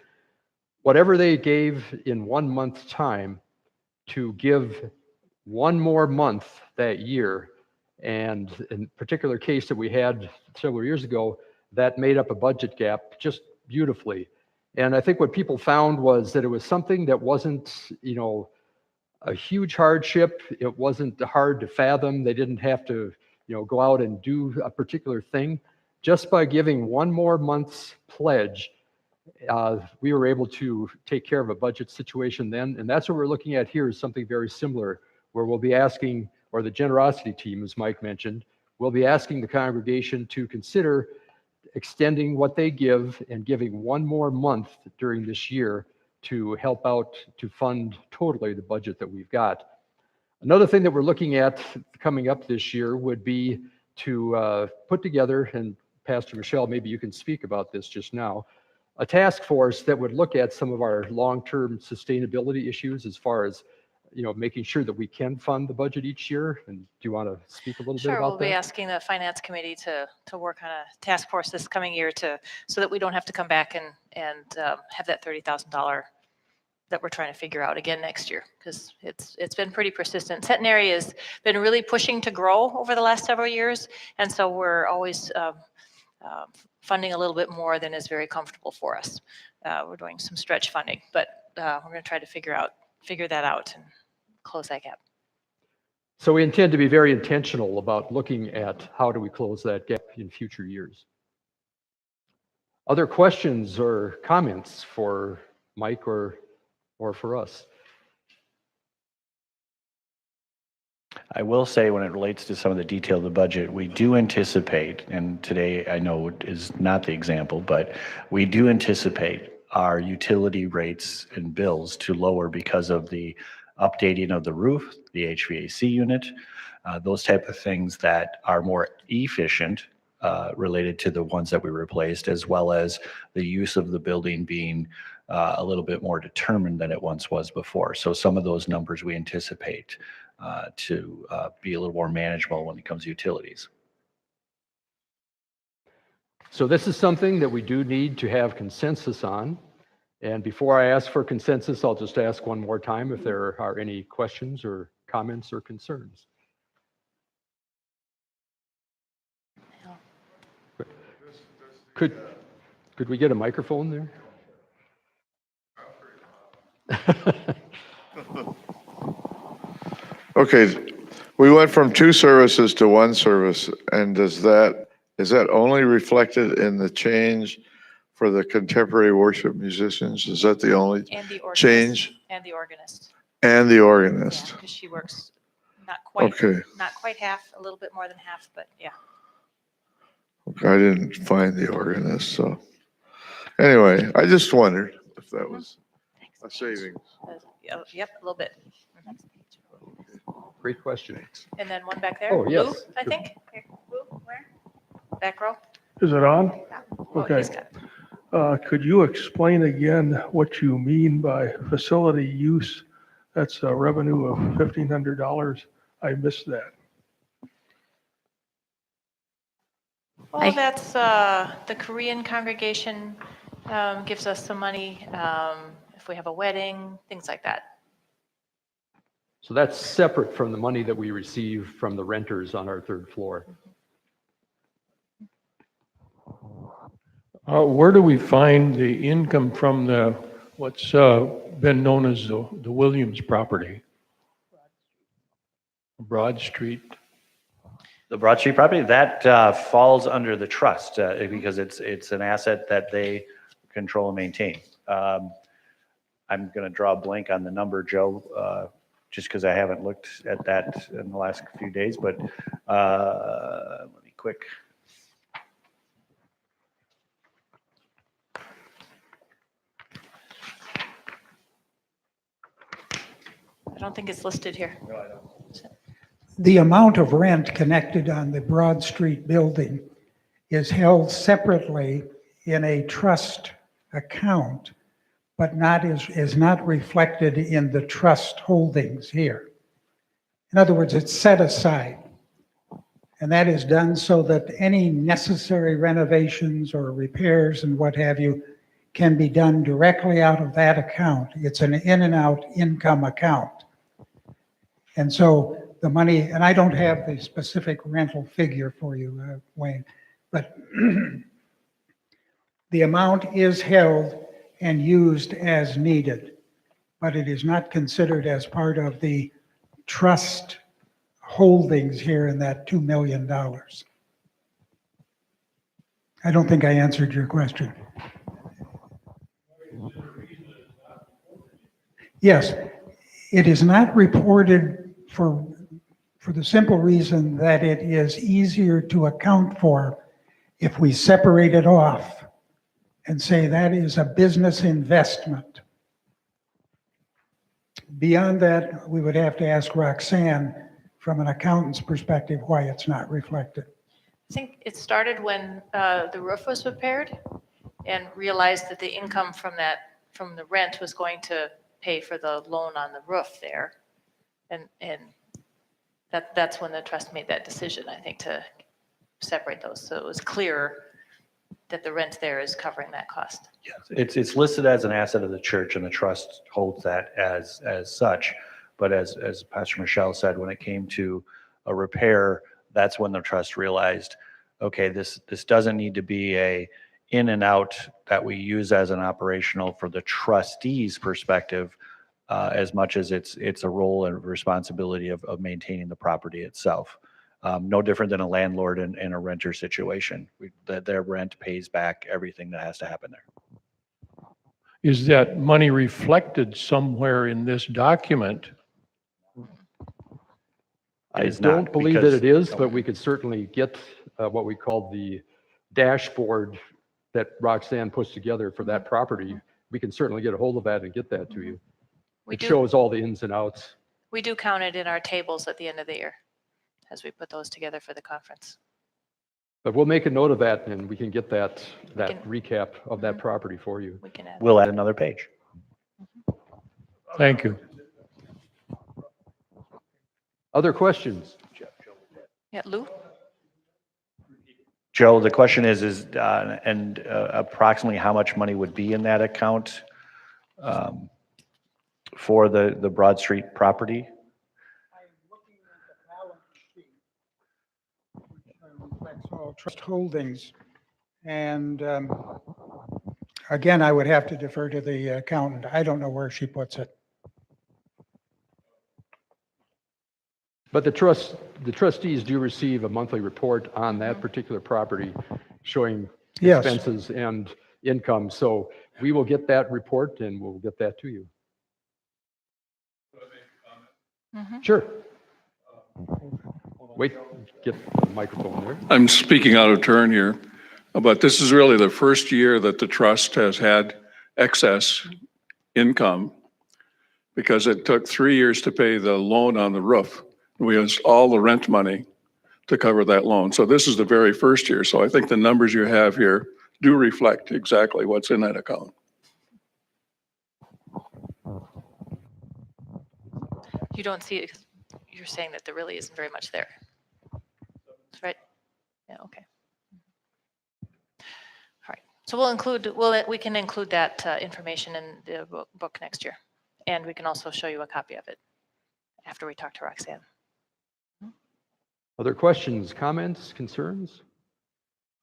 whatever they gave in 1 month's time to give one more month that year. And in a particular case that we had several years ago, that made up a budget gap just beautifully. And I think what people found was that it was something that wasn't, a huge hardship. It wasn't hard to fathom. They didn't have to, go out and do a particular thing. Just by giving one more month's pledge, we were able to take care of a budget situation then. And that's what we're looking at here is something very similar, where we'll be asking, or the generosity team, as Mike mentioned, will be asking the congregation to consider extending what they give and giving one more month during this year to help out to fund totally the budget that we've got. Another thing that we're looking at coming up this year would be to put together, and Pastor Michelle, maybe you can speak about this just now, a task force that would look at some of our long-term sustainability issues as far as making sure that we can fund the budget each year? And do you want to speak a little bit Sure, we'll about be that? asking the finance committee to work on a task force this coming year so that we don't have to come back and have that $30,000 that we're trying to figure out again next year, because it's been pretty persistent. Centenary has been really pushing to grow over the last several years, and so we're always funding a little bit more than is very comfortable for us. We're doing some stretch funding, but we're going to try to figure that out and close that gap. So we intend to be very intentional about looking at how do we close that gap in future years. Other questions or comments for Mike or for us? I will say, when it relates to some of the detail of the budget, we do anticipate, and today I know is not the example, but we do anticipate our utility rates and bills to lower because of the updating of the roof, the HVAC unit, those type of things that are more efficient related to the ones that we replaced, as well as the use of the building being a little bit more determined than it once was before. So some of those numbers we anticipate to be a little more manageable when it comes to utilities. So this is something that we do need to have consensus on. And before I ask for consensus, I'll just ask one more time if there are any questions or comments or concerns. Could we get a microphone there? Okay, we went from 2 services to 1 service, and is that only reflected in the change for the contemporary worship musicians? Is that the only And the organist. change? And the organist. And the organist? Because she works not quite half, a little bit more than half, but yeah. Okay, I didn't find the organist, so. Anyway, I just wondered if that was a savings. Yep, a little bit. Great question. And then one back there. Oh, yes. Lou, I think. Here, Lou, where? Back row. Is it on? Oh, Okay. he's got it. Could you explain again what you mean by facility use? That's a revenue of $1,500. I missed that. Well, that's the Korean congregation gives us some money if we have a wedding, things like that. So that's separate from the money that we receive from the renters on our 3rd floor. Where do we find the income from what's been known as the Williams property? Broad Street. The Broad Street property, that falls under the trust because it's an asset that they control and maintain. I'm going to draw a blank on the number, Joe, just because I haven't looked at that in the last few days, but let me quick. I don't think it's listed here. No, I don't. The amount of rent connected on the Broad Street building is held separately in a trust account, but is not reflected in the trust holdings here. In other words, it's set aside. And that is done so that any necessary renovations or repairs and what have you can be done directly out of that account. It's an in and out income account. And so the money, and I don't have the specific rental figure for you, Wayne, but the amount is held and used as needed, but it is not considered as part of the trust holdings here in that $2 million. I don't think I answered your question. Yes, it is not reported for the simple reason that it is easier to account for if we separate it off and say that is a business investment. Beyond that, we would have to ask Roxanne from an accountant's perspective why it's not reflected. I think it started when the roof was repaired and realized that the income from the rent was going to pay for the loan on the roof there. And that's when the trust made that decision, I think, to separate those. So it was clear that the rent there is covering that cost. It's listed as an asset of the church, and the trust holds that as such. But as Pastor Michelle said, when it came to a repair, that's when the trust realized, okay, this doesn't need to be a in and out that we use as an operational for the trustee's perspective, as much as it's a role and responsibility of maintaining the property itself. No different than a landlord in a renter situation. Their rent pays back everything that has to happen there. Is that money reflected somewhere in this document? I It is don't not, believe that because- it is, but we could certainly get what we call the dashboard that Roxanne puts together for that property. We can certainly get a hold of that and get that to you. It shows all the ins and outs. We do count it in our tables at the end of the year as we put those together for the conference. But we'll make a note of that and we can get that can- recap of that property for you. We can add. We'll add another page. Thank you. Other questions? Yeah, Lou? Joe, the question is approximately how much money would be in that account for the Broad Street property? Reflects all trust holdings. And again, I would have to defer to the accountant. I don't know where she puts it. But the trustees do receive a monthly report on that particular property showing Yes. expenses and income. So we will get that report and we'll get that to you. Sure. Wait, get the microphone there. I'm speaking out of turn here, but this is really the first year that the trust has had excess income because it took 3 years to pay the loan on the roof. We used all the rent money to cover that loan. So this is the very first year. So I think the numbers you have here do reflect exactly what's in that account. You don't see it, 'cause you're saying that there really isn't very much there. That's right? Yeah, okay. All right, so we can include that information in the book next year. And we can also show you a copy of it after we talk to Roxanne. Other questions, comments, concerns?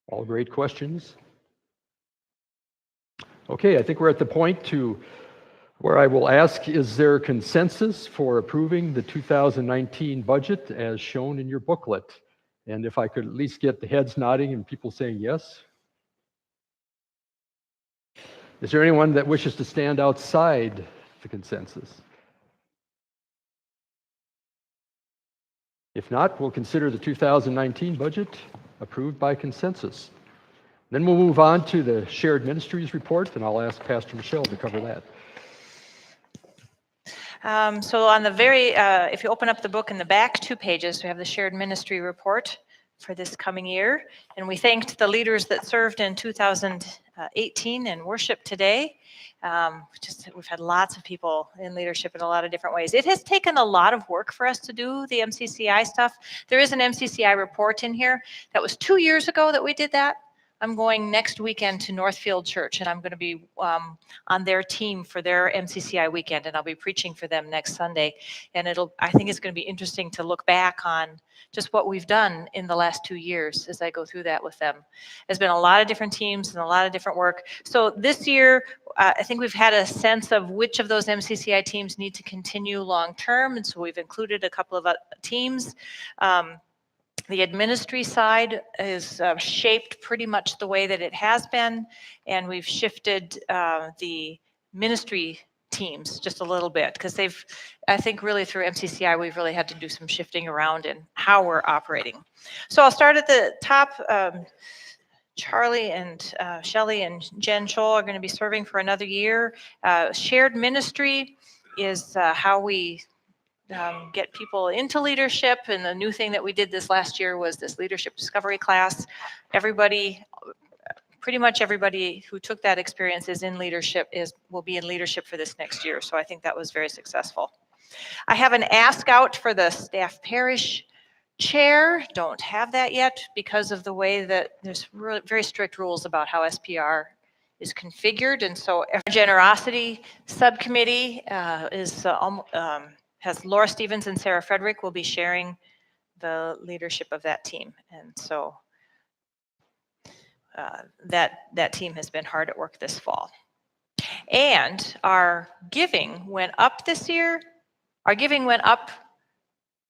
All great questions. Okay, I think we're at the point to where I will ask, is there consensus for approving the 2019 budget as shown in your booklet? And if I could at least get the heads nodding and people saying yes. Is there anyone that wishes to stand outside the consensus? If not, we'll consider the 2019 budget approved by consensus. Then we'll move on to the shared ministries report, and I'll ask Pastor Michelle to cover that. So on the if you open up the book in the back 2 pages, we have the shared ministry report for this coming year. And we thanked the leaders that served in 2018 and worship today. We've had lots of people in leadership in a lot of different ways. It has taken a lot of work for us to do the MCCI stuff. There is an MCCI report in here. That was 2 years ago that we did that. I'm going next weekend to Northfield Church, and I'm going to be on their team for their MCCI weekend, and I'll be preaching for them next Sunday. And I think it's going to be interesting to look back on just what we've done in the last 2 years as I go through that with them. There's been a lot of different teams and a lot of different work. So this year, I think we've had a sense of which of those MCCI teams need to continue long-term, and so we've included a couple of teams. The administrative side is shaped pretty much the way that it has been, and we've shifted the ministry teams just a little bit because I think really through MCCI, we've really had to do some shifting around in how we're operating. So I'll start at the top. Charlie and Shelley and Jen Scholl are going to be serving for another year. Shared ministry is how we get people into leadership, and the new thing that we did this last year was this leadership discovery class. Pretty much everybody who took that experience is in leadership, will be in leadership for this next year. So I think that was very successful. I have an ask out for the staff parish chair. Don't have that yet because of the way that there's very strict rules about how SPR is configured. And so our generosity subcommittee has Laura Stevens and Sarah Frederick will be sharing the leadership of that team. And so that team has been hard at work this fall. And our giving went up this year. Our giving went up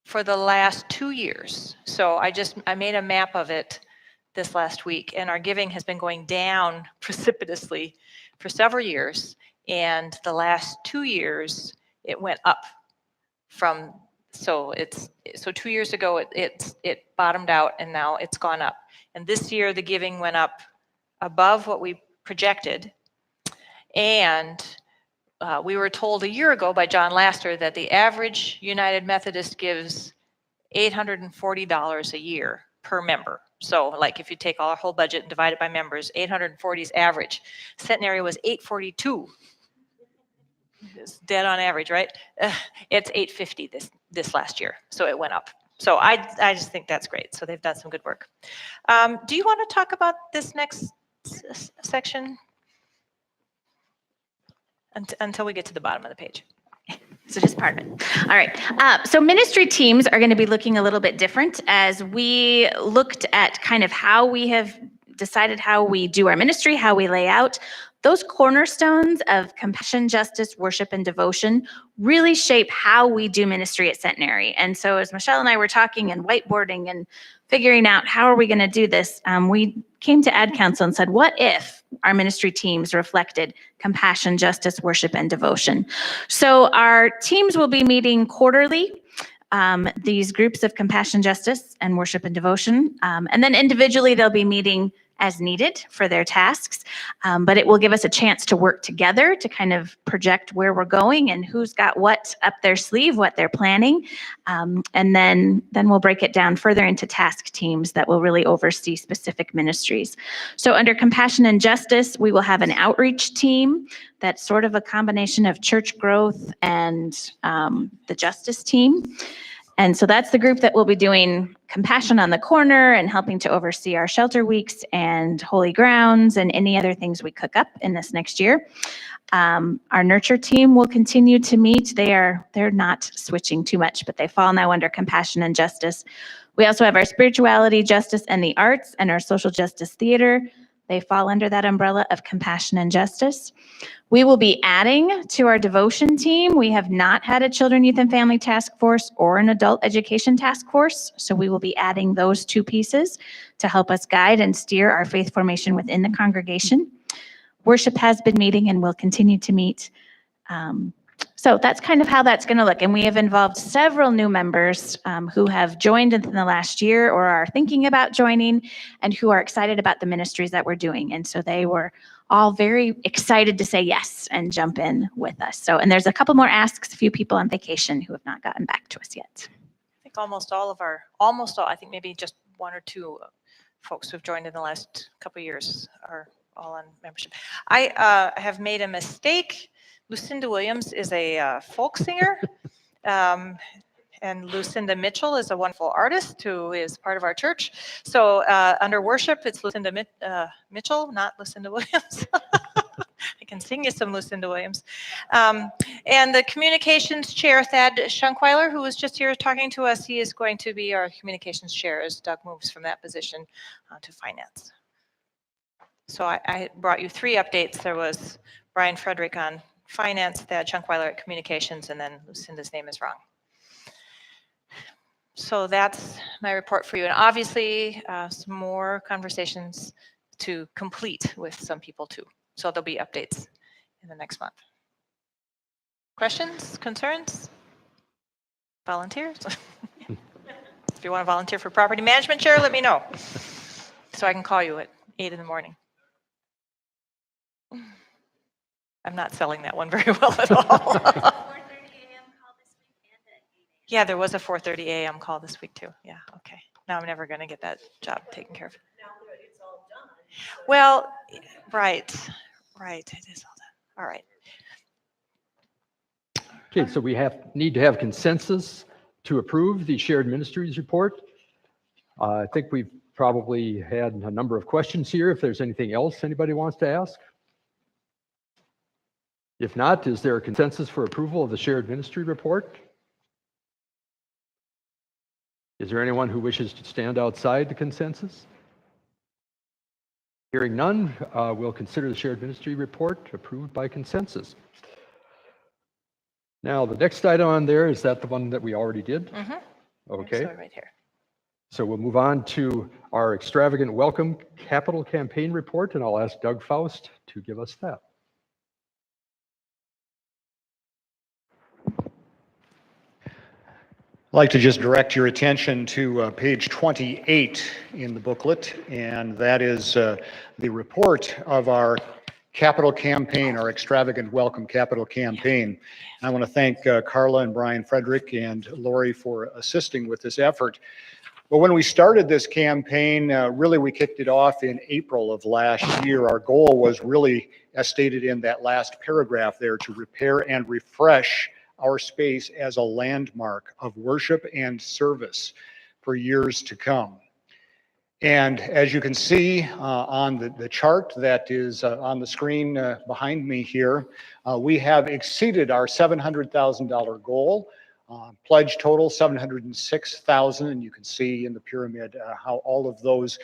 for the last 2 years. So I made a map of it this last week, and our giving has been going down precipitously for several years. And the last 2 years, it went up from, so 2 years ago, it bottomed out, and now it's gone up. And this year, the giving went up above what we projected. And we were told a year ago by John Laster that the average United Methodist gives $840 a year per member. So like if you take our whole budget and divide it by members, 840 is average. Centenary was 842. It's dead on average, right? It's 850 this last year, so it went up. So I just think that's great. So they've done some good work. Do you want to talk about this next section? Until we get to the bottom of the page. So just part of it. All right. So ministry teams are going to be looking a little bit different as we looked at kind of how we have decided how we do our ministry, how we lay out. Those cornerstones of compassion, justice, worship, and devotion really shape how we do ministry at Centenary. And so as Michelle and I were talking and whiteboarding and figuring out how are we going to do this, we came to Ad Council and said, what if our ministry teams reflected compassion, justice, worship, and devotion? So our teams will be meeting quarterly, these groups of compassion, justice, and worship and devotion. And then individually, they'll be meeting as needed for their tasks, but it will give us a chance to work together to kind of project where we're going and who's got what up their sleeve, what they're planning, and then we'll break it down further into task teams that will really oversee specific ministries. So under compassion and justice, we will have an outreach team that's sort of a combination of church growth and the justice team. And so that's the group that will be doing Compassion on the Corner and helping to oversee our shelter weeks and holy grounds and any other things we cook up in this next year. Our nurture team will continue to meet. They're not switching too much, but they fall now under Compassion and Justice. We also have our spirituality, justice, and the arts, and our social justice theater. They fall under that umbrella of Compassion and Justice. We will be adding to our devotion team. We have not had a children, youth, and family task force or an adult education task force. So we will be adding those two pieces to help us guide and steer our faith formation within the congregation. Worship has been meeting and will continue to meet. So that's kind of how that's going to look. And we have involved several new members who have joined in the last year or are thinking about joining and who are excited about the ministries that we're doing. And so they were all very excited to say yes and jump in with us. So, and there's a couple more asks, a few people on vacation who have not gotten back to us yet. I think almost all, I think maybe just one or two folks who have joined in the last couple of years are all on membership. I have made a mistake. Lucinda Williams is a folk singer. And Lucinda Mitchell is a wonderful artist who is part of our church. So under worship, it's Lucinda Mitchell, not Lucinda Williams. I can sing you some Lucinda Williams. And the communications chair, Thad Schunkweiler, who was just here talking to us, he is going to be our communications chair as Doug moves from that position to finance. So I brought you 3 updates. There was Brian Frederick on finance, Thad Schunkweiler at communications, and then Lucinda's name is wrong. So that's my report for you. And obviously, some more conversations to complete with some people too. So there'll be updates in the next month. Questions, concerns? Volunteers? If you want to volunteer for property management chair, let me know. So I can call you at 8 in the morning. I'm not selling that one very well at all. Yeah, there was a 4:30 a.m. call this week too. Yeah, okay. Now I'm never going to get that job taken care of. Now that it's all done. Well, right, it is all done. All right. Okay, so we need to have consensus to approve the shared ministries report. I think we've probably had a number of questions here. If there's anything else anybody wants to ask? If not, is there a consensus for approval of the shared ministry report? Is there anyone who wishes to stand outside the consensus? Hearing none, we'll consider the shared ministry report approved by consensus. Now, the next item on there, is that the one that we already did? Okay. So right here. So we'll move on to our extravagant welcome capital campaign report, and I'll ask Doug Faust to give us that. I'd like to just direct your attention to page 28 in the booklet, and that is the report of our capital campaign, our extravagant welcome capital campaign. I want to thank Carla and Brian Frederick and Lori for assisting with this effort. But when we started this campaign, really we kicked it off in April of last year. Our goal was really, as stated in that last paragraph there, to repair and refresh our space as a landmark of worship and service for years to come. And as you can see on the chart that is on the screen behind me here, we have exceeded our $700,000 goal. Pledge total $706,000, and you can see in the pyramid how all of those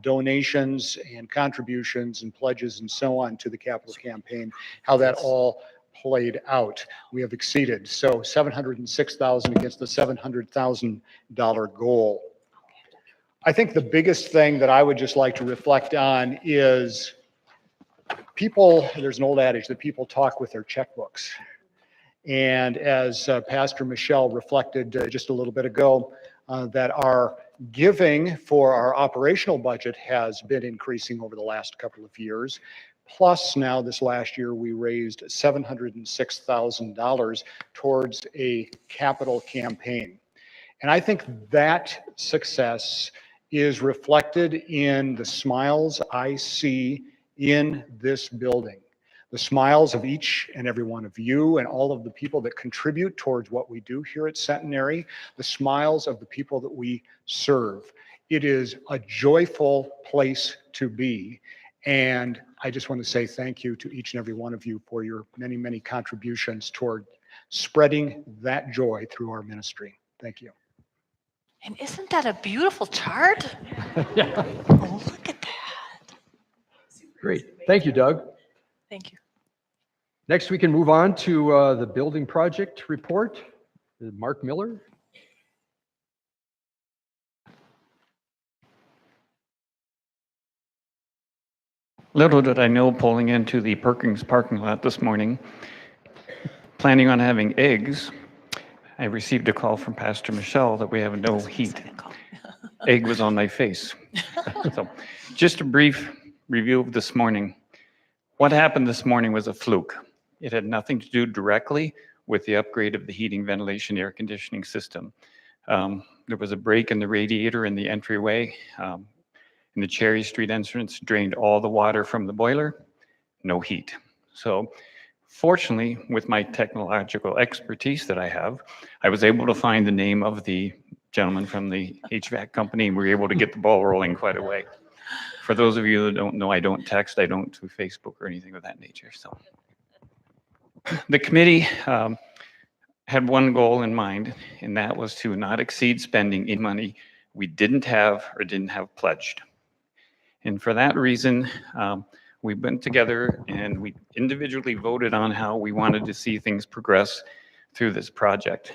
donations and contributions and pledges and so on to the capital campaign, how that all played out. We have exceeded. So $706,000 against the $700,000 goal. I think the biggest thing that I would just like to reflect on is people, there's an old adage that people talk with their checkbooks. And as Pastor Michelle reflected just a little bit ago, that our giving for our operational budget has been increasing over the last couple of years. Plus now this last year, we raised $706,000 towards a capital campaign. And I think that success is reflected in the smiles I see in this building. The smiles of each and every one of you and all of the people that contribute towards what we do here at Centenary, the smiles of the people that we serve. It is a joyful place to be. And I just want to say thank you to each and every one of you for your many, many contributions toward spreading that joy through our ministry. Thank you. And isn't that a beautiful chart? Yeah. Oh, look at that. Great. Thank you, Doug. Thank you. Next, we can move on to the building project report. Mark Miller. Little did I know, pulling into the Perkins parking lot this morning, planning on having eggs, I received a call from Pastor Michelle that we have no heat. Egg was on my face. So just a brief review of this morning. What happened this morning was a fluke. It had nothing to do directly with the upgrade of the heating, ventilation, air conditioning system. There was a break in the radiator in the entryway. In the Cherry Street entrance, drained all the water from the boiler, no heat. So fortunately, with my technological expertise that I have, I was able to find the name of the gentleman from the HVAC company, and we were able to get the ball rolling quite a way. For those of you that don't know, I don't text, I don't do Facebook or anything of that nature. So the committee had one goal in mind, and that was to not exceed spending any money we didn't have or didn't have pledged. And for that reason, we went together and we individually voted on how we wanted to see things progress through this project.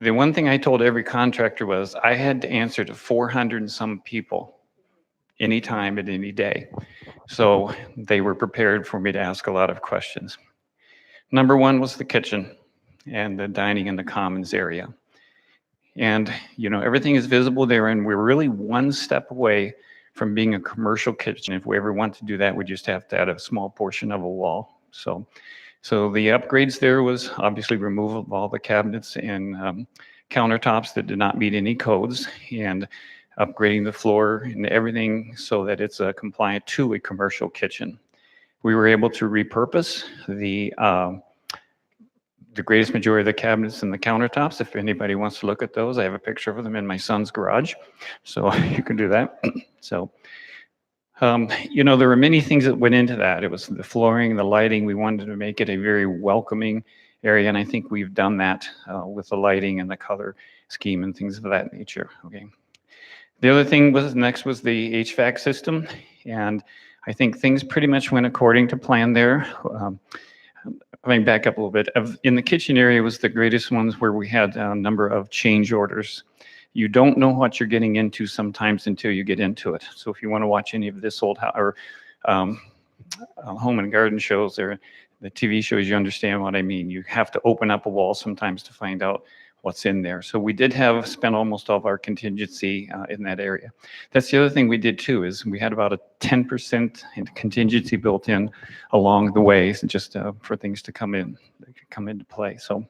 The one thing I told every contractor was I had to answer to 400 and some people anytime at any day. So they were prepared for me to ask a lot of questions. Number one was the kitchen and the dining in the commons area. And, you know, everything is visible there, and we're really one step away from being a commercial kitchen. If we ever want to do that, we just have to add a small portion of a wall. So the upgrades there was obviously removal of all the cabinets and countertops that did not meet any codes, and upgrading the floor and everything so that it's compliant to a commercial kitchen. We were able to repurpose the greatest majority of the cabinets and the countertops. If anybody wants to look at those, I have a picture of them in my son's garage, so you can do that. So, there were many things that went into that. It was the flooring, the lighting. We wanted to make it a very welcoming area, and I think we've done that with the lighting and the color scheme and things of that nature. Okay. The other thing next was the HVAC system, and I think things pretty much went according to plan there. Let me back up a little bit. In the kitchen area was the greatest ones where we had a number of change orders. You don't know what you're getting into sometimes until you get into it. So if you want to watch any of this old home and garden shows or the TV shows, you understand what I mean. You have to open up a wall sometimes to find out what's in there. So we did spend almost all of our contingency in that area. That's the other thing we did too, is we had about a 10% contingency built in along the way, just for things to come into play. So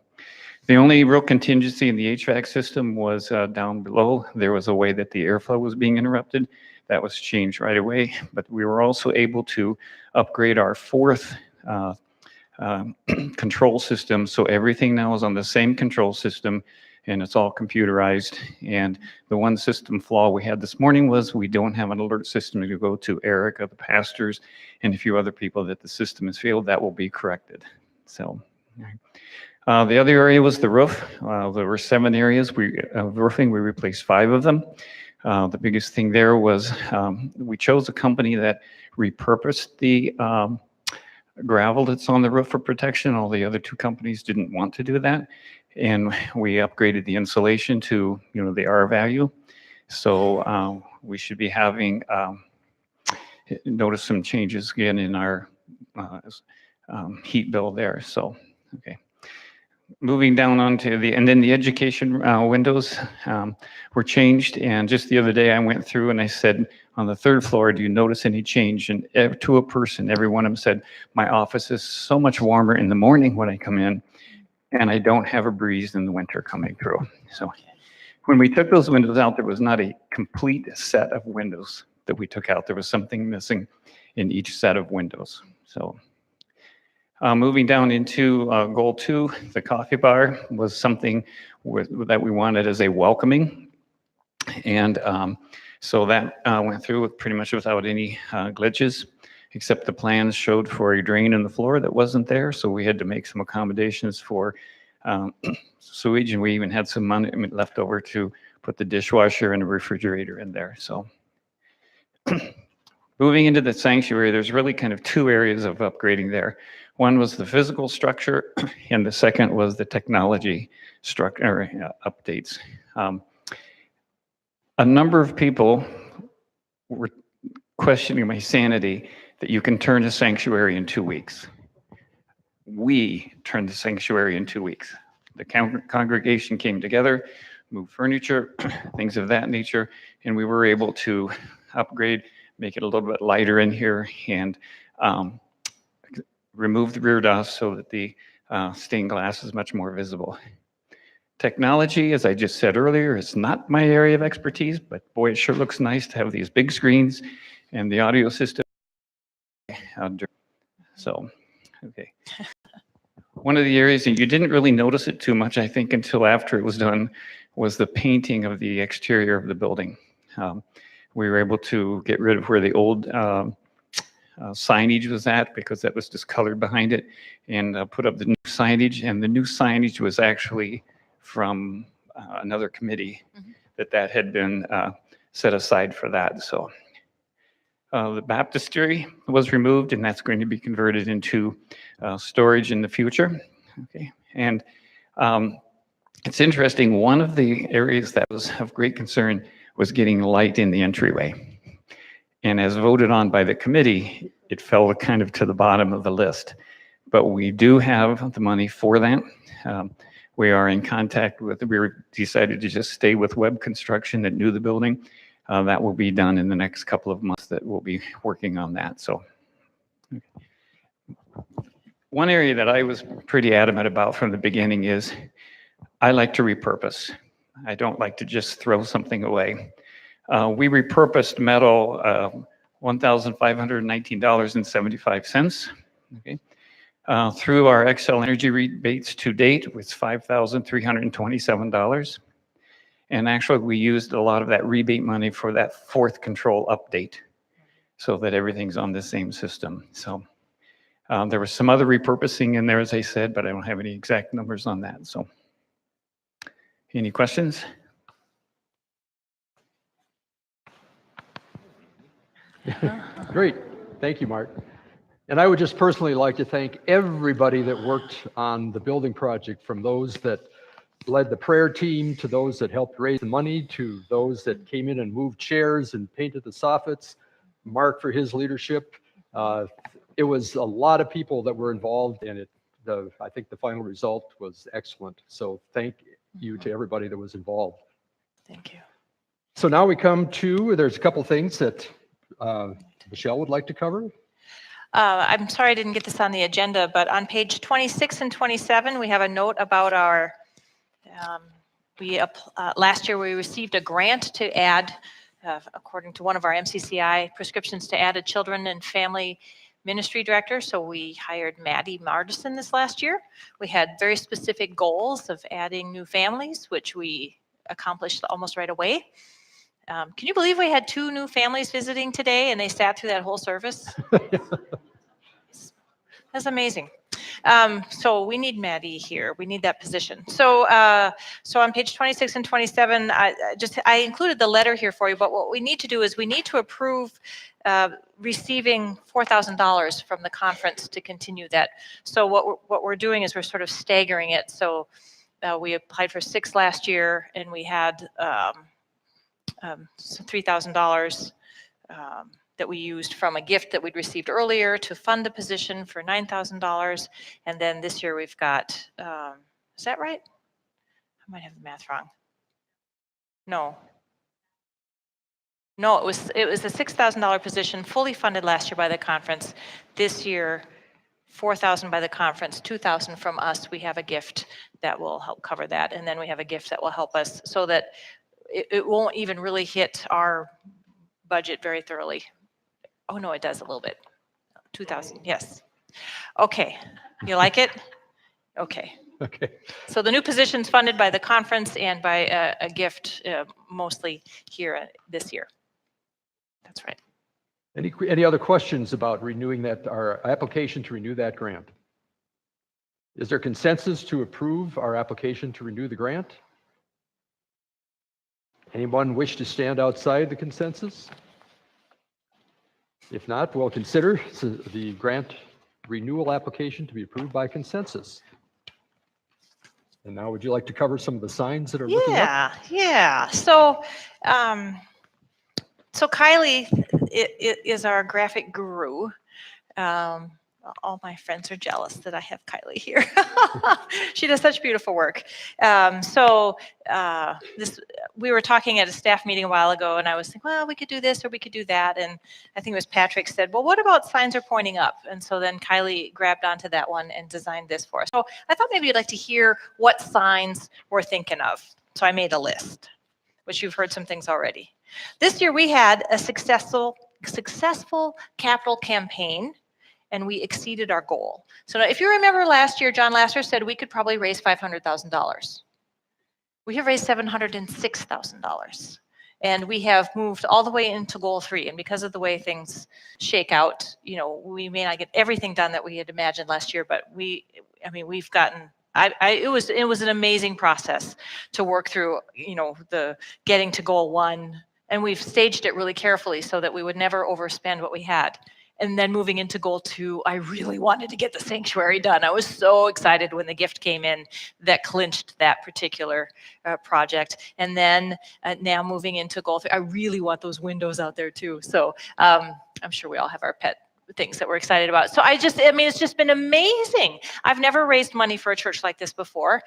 the only real contingency in the HVAC system was down below. There was a way that the airflow was being interrupted. That was changed right away, but we were also able to upgrade our fourth control system. So everything now is on the same control system and it's all computerized. And the one system flaw we had this morning was we don't have an alert system to go to Erica, the pastors, and a few other people that the system has failed. That will be corrected. So the other area was the roof. There were 7 areas of roofing. We replaced 5 of them. The biggest thing there was we chose a company that repurposed the gravel that's on the roof for protection. All the other 2 companies didn't want to do that. And we upgraded the insulation to, the R value. So we should be having, notice some changes again in our heat bill there. So, okay. Moving down onto and then the education windows were changed. And just the other day I went through and I said, on the 3rd floor, do you notice any change? And to a person, every one of them said, my office is so much warmer in the morning when I come in, and I don't have a breeze in the winter coming through. So when we took those windows out, there was not a complete set of windows that we took out. There was something missing in each set of windows. So moving down into goal 2, the coffee bar was something that we wanted as a welcoming. And so that went through pretty much without any glitches, except the plans showed for a drain in the floor that wasn't there. So we had to make some accommodations for sewage, and we even had some money left over to put the dishwasher and the refrigerator in there. So moving into the sanctuary, there's really kind of 2 areas of upgrading there. One was the physical structure, and the second was the technology structure updates. A number of people were questioning my sanity that you can turn the sanctuary in 2 weeks. We turned the sanctuary in 2 weeks. The congregation came together, moved furniture, things of that nature, and we were able to upgrade, make it a little bit lighter in here, and remove the rear dust so that the stained glass is much more visible. Technology, as I just said earlier, is not my area of expertise, but boy, it sure looks nice to have these big screens and the audio system. So, okay. One of the areas, and you didn't really notice it too much, I think, until after it was done, was the painting of the exterior of the building. We were able to get rid of where the old signage was at, because that was discolored behind it, and put up the new signage. And the new signage was actually from another committee that had been set aside for that. So the baptistry was removed, and that's going to be converted into storage in the future. Okay, and it's interesting. One of the areas that was of great concern was getting light in the entryway. And as voted on by the committee, it fell kind of to the bottom of the list. But we do have the money for that. We are in contact we decided to just stay with Web Construction that knew the building. That will be done in the next couple of months, that we'll be working on that. So one area that I was pretty adamant about from the beginning is I like to repurpose. I don't like to just throw something away. We repurposed metal, $1,519.75. Okay. Through our Xcel Energy rebates to date was $5,327. And actually, we used a lot of that rebate money for that fourth control update so that everything's on the same system. So there was some other repurposing in there, as I said, but I don't have any exact numbers on that. So any questions? Great. Thank you, Mark. And I would just personally like to thank everybody that worked on the building project, from those that led the prayer team, to those that helped raise the money, to those that came in and moved chairs and painted the soffits, Mark for his leadership. It was a lot of people that were involved in it. I think the final result was excellent. So thank you to everybody that was involved. Thank you. So now we come to, there's a couple things that Michelle would like to cover. I'm sorry I didn't get this on the agenda, but on page 26 and 27, we have a note about our, last year we received a grant to add, according to one of our MCCI prescriptions, to add a children and family ministry director. So we hired Maddie Mardison this last year. We had very specific goals of adding new families, which we accomplished almost right away. Can you believe we had 2 new families visiting today and they sat through that whole service? That's amazing. So we need Maddie here. We need that position. So so on page 26 and 27, I included the letter here for you, but what we need to do is we need to approve receiving $4,000 from the conference to continue that. So what we're doing is we're sort of staggering it. So we applied for 6 last year, and we had $3,000 that we used from a gift that we'd received earlier to fund the position for $9,000. And then this year we've got, is that right? I might have the math wrong. No, it was a $6,000 position, fully funded last year by the conference. This year, $4,000 by the conference, $2,000 from us. We have a gift that will help cover that. And then we have a gift that will help us so that it won't even really hit our budget very thoroughly. Oh, no, it does a little bit. 2,000, yes. Okay, you like it? Okay. Okay. So the new position's funded by the conference and by a gift, mostly here this year. That's right. Any other questions about renewing that, our application to renew that grant? Is there consensus to approve our application to renew the grant? Anyone wish to stand outside the consensus? If not, we'll consider the grant renewal application to be approved by consensus. And now, would you like to cover some of the signs that are looking up? Yeah. So, so Kylie is our graphic guru. All my friends are jealous that I have Kylie here. She does such beautiful work. We were talking at a staff meeting a while ago, and I was thinking, well, we could do this or we could do that. And I think it was Patrick said, well, what about signs are pointing up? And so then Kylie grabbed onto that one and designed this for us. So I thought maybe you'd like to hear what signs we're thinking of. So I made a list, which you've heard some things already. This year we had a successful capital campaign, and we exceeded our goal. So now, if you remember last year, John Lasser said we could probably raise $500,000. We have raised $706,000. And we have moved all the way into goal 3. And because of the way things shake out, we may not get everything done that we had imagined last year, but we've gotten, it was an amazing process to work through, the getting to goal 1. And we've staged it really carefully so that we would never overspend what we had. And then moving into goal 2, I really wanted to get the sanctuary done. I was so excited when the gift came in that clinched that particular project. And then now moving into goal 3, I really want those windows out there too. So I'm sure we all have our pet things that we're excited about. So it's just been amazing. I've never raised money for a church like this before.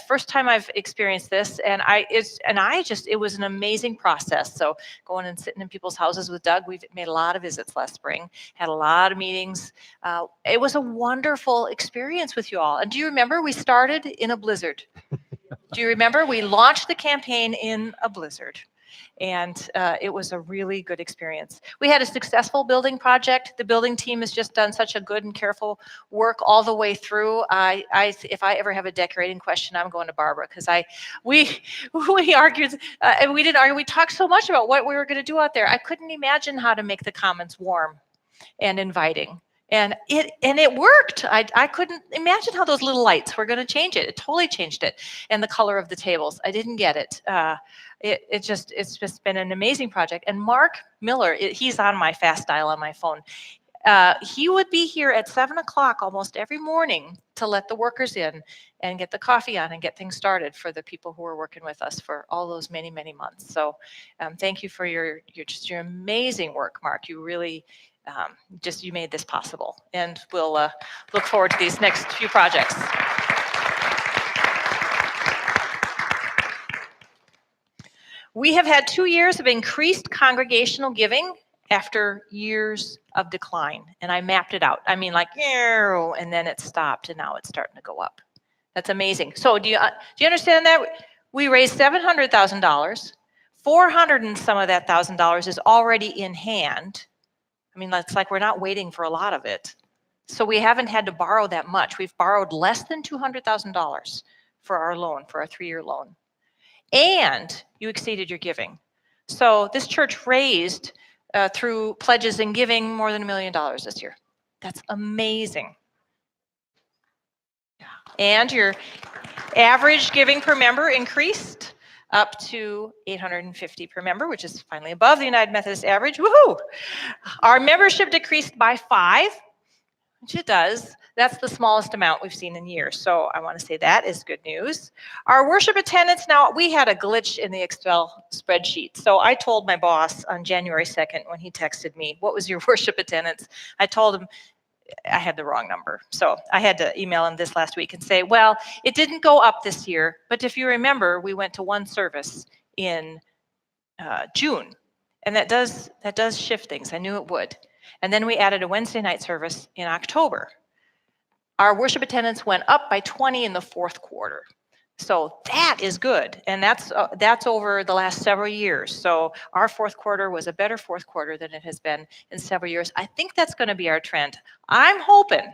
First time I've experienced this, and it was an amazing process. So going and sitting in people's houses with Doug, we've made a lot of visits last spring, had a lot of meetings. It was a wonderful experience with you all. And do you remember we started in a blizzard? Do you remember we launched the campaign in a blizzard? And it was a really good experience. We had a successful building project. The building team has just done such a good and careful work all the way through. If I ever have a decorating question, I'm going to Barbara, because we argued, and we didn't argue. We talked so much about what we were going to do out there. I couldn't imagine how to make the commons warm and inviting. And it worked. I couldn't imagine how those little lights were going to change it. It totally changed it. And the color of the tables, I didn't get it. It's just been an amazing project. And Mark Miller, he's on my fast dial on my phone. He would be here at 7 o'clock almost every morning to let the workers in and get the coffee on and get things started for the people who were working with us for all those many, many months. So thank you for your amazing work, Mark. You really you made this possible. And we'll look forward to these next few projects. We have had 2 years of increased congregational giving after years of decline. And I mapped it out. I mean, like, and then it stopped, and now it's starting to go up. That's amazing. So do you understand that? We raised $700,000. 400 and some of that $1,000 is already in hand. I mean, it's like we're not waiting for a lot of it. So we haven't had to borrow that much. We've borrowed less than $200,000 for our loan, for our 3-year loan. And you exceeded your giving. So this church raised, through pledges and giving, more than $1 million this year. That's amazing. And your average giving per member increased up to $850 per member, which is finally above the United Methodist average. Woohoo! Our membership decreased by 5, which it does. That's the smallest amount we've seen in years. So I want to say that is good news. Our worship attendance, now we had a glitch in the Excel spreadsheet. So I told my boss on January 2nd when he texted me, what was your worship attendance? I told him I had the wrong number. So I had to email him this last week and say, well, it didn't go up this year. But if you remember, we went to 1 service in June. And that does shift things. I knew it would. And then we added a Wednesday night service in October. Our worship attendance went up by 20 in the 4th quarter. So that is good. And that's over the last several years. So our 4th quarter was a better 4th quarter than it has been in several years. I think that's going to be our trend. I'm hoping,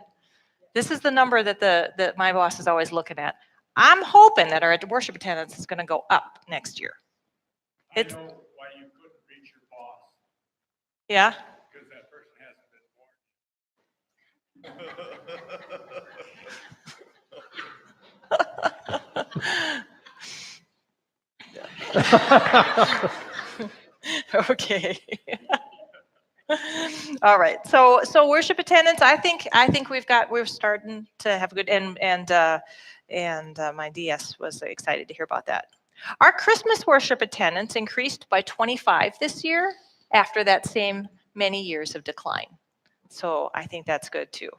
this is the number that my boss is always looking at. I'm hoping that our worship attendance is going to go up next year. I know why you couldn't reach your boss. Yeah? Because that person hasn't been born. Okay. All right. So worship attendance, I think we're starting to have good, and my DS was excited to hear about that. Our Christmas worship attendance increased by 25 this year after that same many years of decline. So I think that's good too.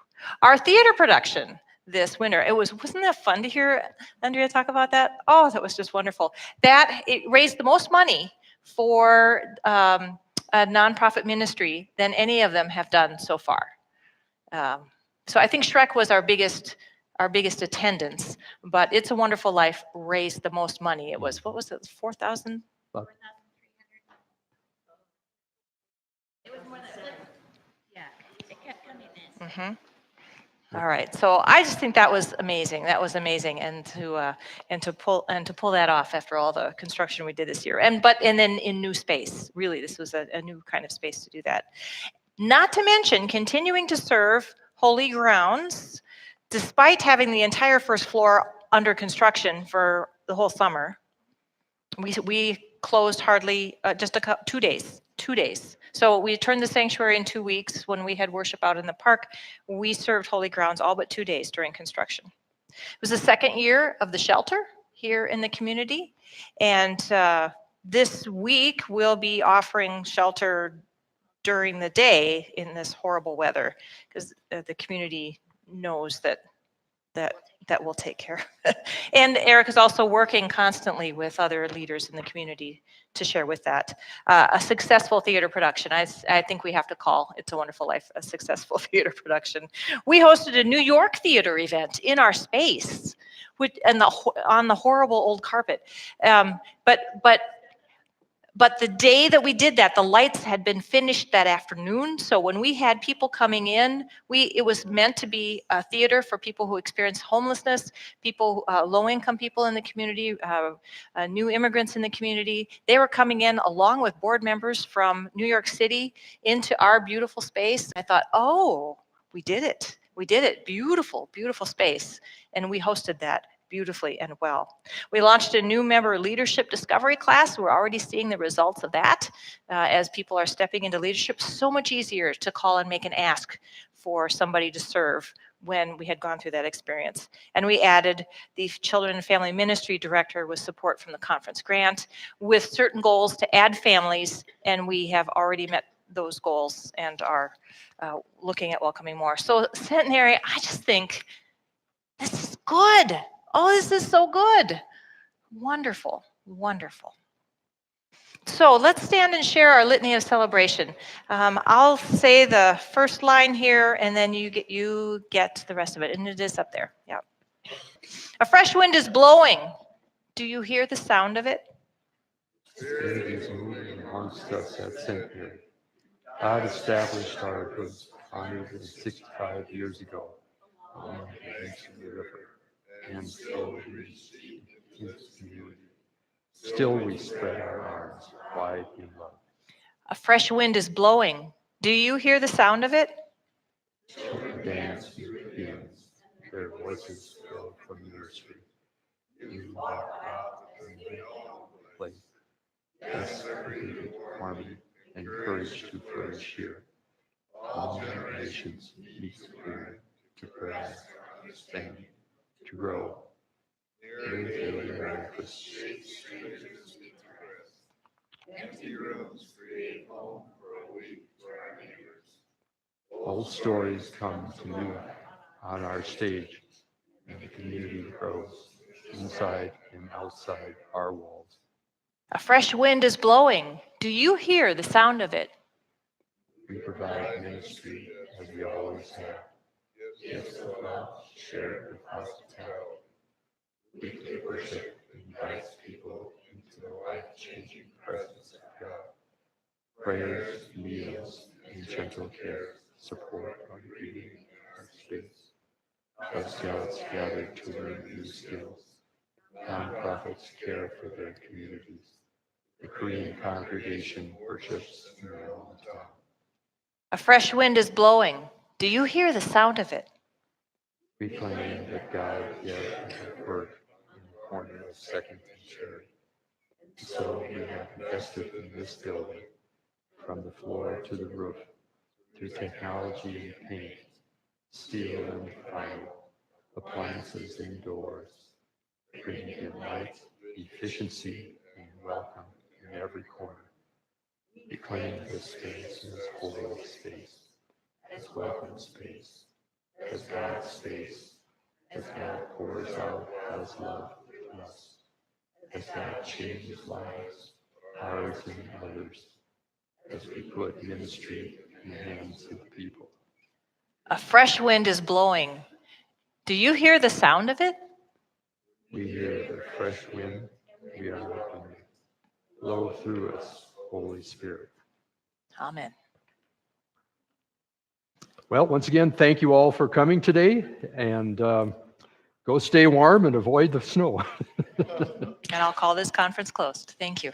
Our theater production this winter, wasn't that fun to hear Andrea talk about that? Oh, that was just wonderful. It raised the most money for a nonprofit ministry than any of them have done so far. So I think Shrek was our biggest attendance, but It's a Wonderful Life raised the most money. It was, what was it, 4,000? It was more than, yeah, it kept coming in. Mm-hmm. All right, so I just think that was amazing. That was amazing, and to pull that off after all the construction we did this year, and then in new space. Really, this was a new kind of space to do that. Not to mention continuing to serve Holy Grounds, despite having the entire first floor under construction for the whole summer. We closed hardly just 2 days. 2 days. So we turned the sanctuary in 2 weeks. When we had worship out in the park, we served Holy Grounds all but 2 days during construction. It was the 2nd year of the shelter here in the community. And this week we'll be offering shelter during the day in this horrible weather, because the community knows that will take care of it. And Eric is also working constantly with other leaders in the community to share with that. A successful theater production. I think we have to call It's a Wonderful Life a successful theater production. We hosted a New York theater event in our space, on the horrible old carpet. But But the day that we did that, the lights had been finished that afternoon. So when we had people coming in, it was meant to be a theater for people who experience homelessness, people, low-income people in the community, new immigrants in the community. They were coming in along with board members from New York City into our beautiful space. I thought, oh, we did it. We did it. Beautiful, beautiful space. And we hosted that beautifully and well. We launched a new member leadership discovery class. We're already seeing the results of that as people are stepping into leadership. So much easier to call and make an ask for somebody to serve when we had gone through that experience. And we added the Children and Family Ministry Director with support from the conference grant with certain goals to add families, and we have already met those goals and are looking at welcoming more. So Centenary, I just think this is good. Oh, this is so good. Wonderful, wonderful. So let's stand and share our litany of celebration. I'll say the first line here, and then you get the rest of it, and it is up there. Yeah. A fresh wind is blowing. Do you hear the sound of it? Spirit is moving amongst us at Centenary. God established our goods 165 years ago on the banks of the river, and so we reached his community. Still we spread our arms wide in love. A fresh wind is blowing. Do you hear the sound of it? The dance begins. Their voices flow from the nursery. You walk out and they play. Thus created harmony and courage to flourish here. All nations meet here to pray, to stand, to grow. Empty rooms create home for a week for our neighbors. Old stories come to new on our stage, and the community grows inside and outside our walls. A fresh wind is blowing. Do you hear the sound of it? We provide ministry as we always have. Gifts of love shared with hospitality. Weekly worship invites people into the life-changing presence of God. Prayers, meals, and gentle care support our reading, our space. As Scouts gather to learn new skills, nonprofits care for their communities. The Korean congregation worships in their hometown. A fresh wind is blowing. Do you hear the sound of it? We claim that God yet is at work in the corner of 2nd and Cherry. So we have invested in this building, from the floor to the roof, through technology and paint, steel and vinyl, appliances and doors, bringing in light, efficiency, and welcome in every corner. We claim this space as holy space, as welcome space, as God's space, as God pours out God's love in us, as God changes lives, ours and others, as we put ministry in the hands of the people. A fresh wind is blowing. Do you hear the sound of it? We hear the fresh wind we are welcoming. Blow through us, Holy Spirit. Amen. Well, once again, thank you all for coming today, and go stay warm and avoid the snow. And I'll call this conference closed. Thank you.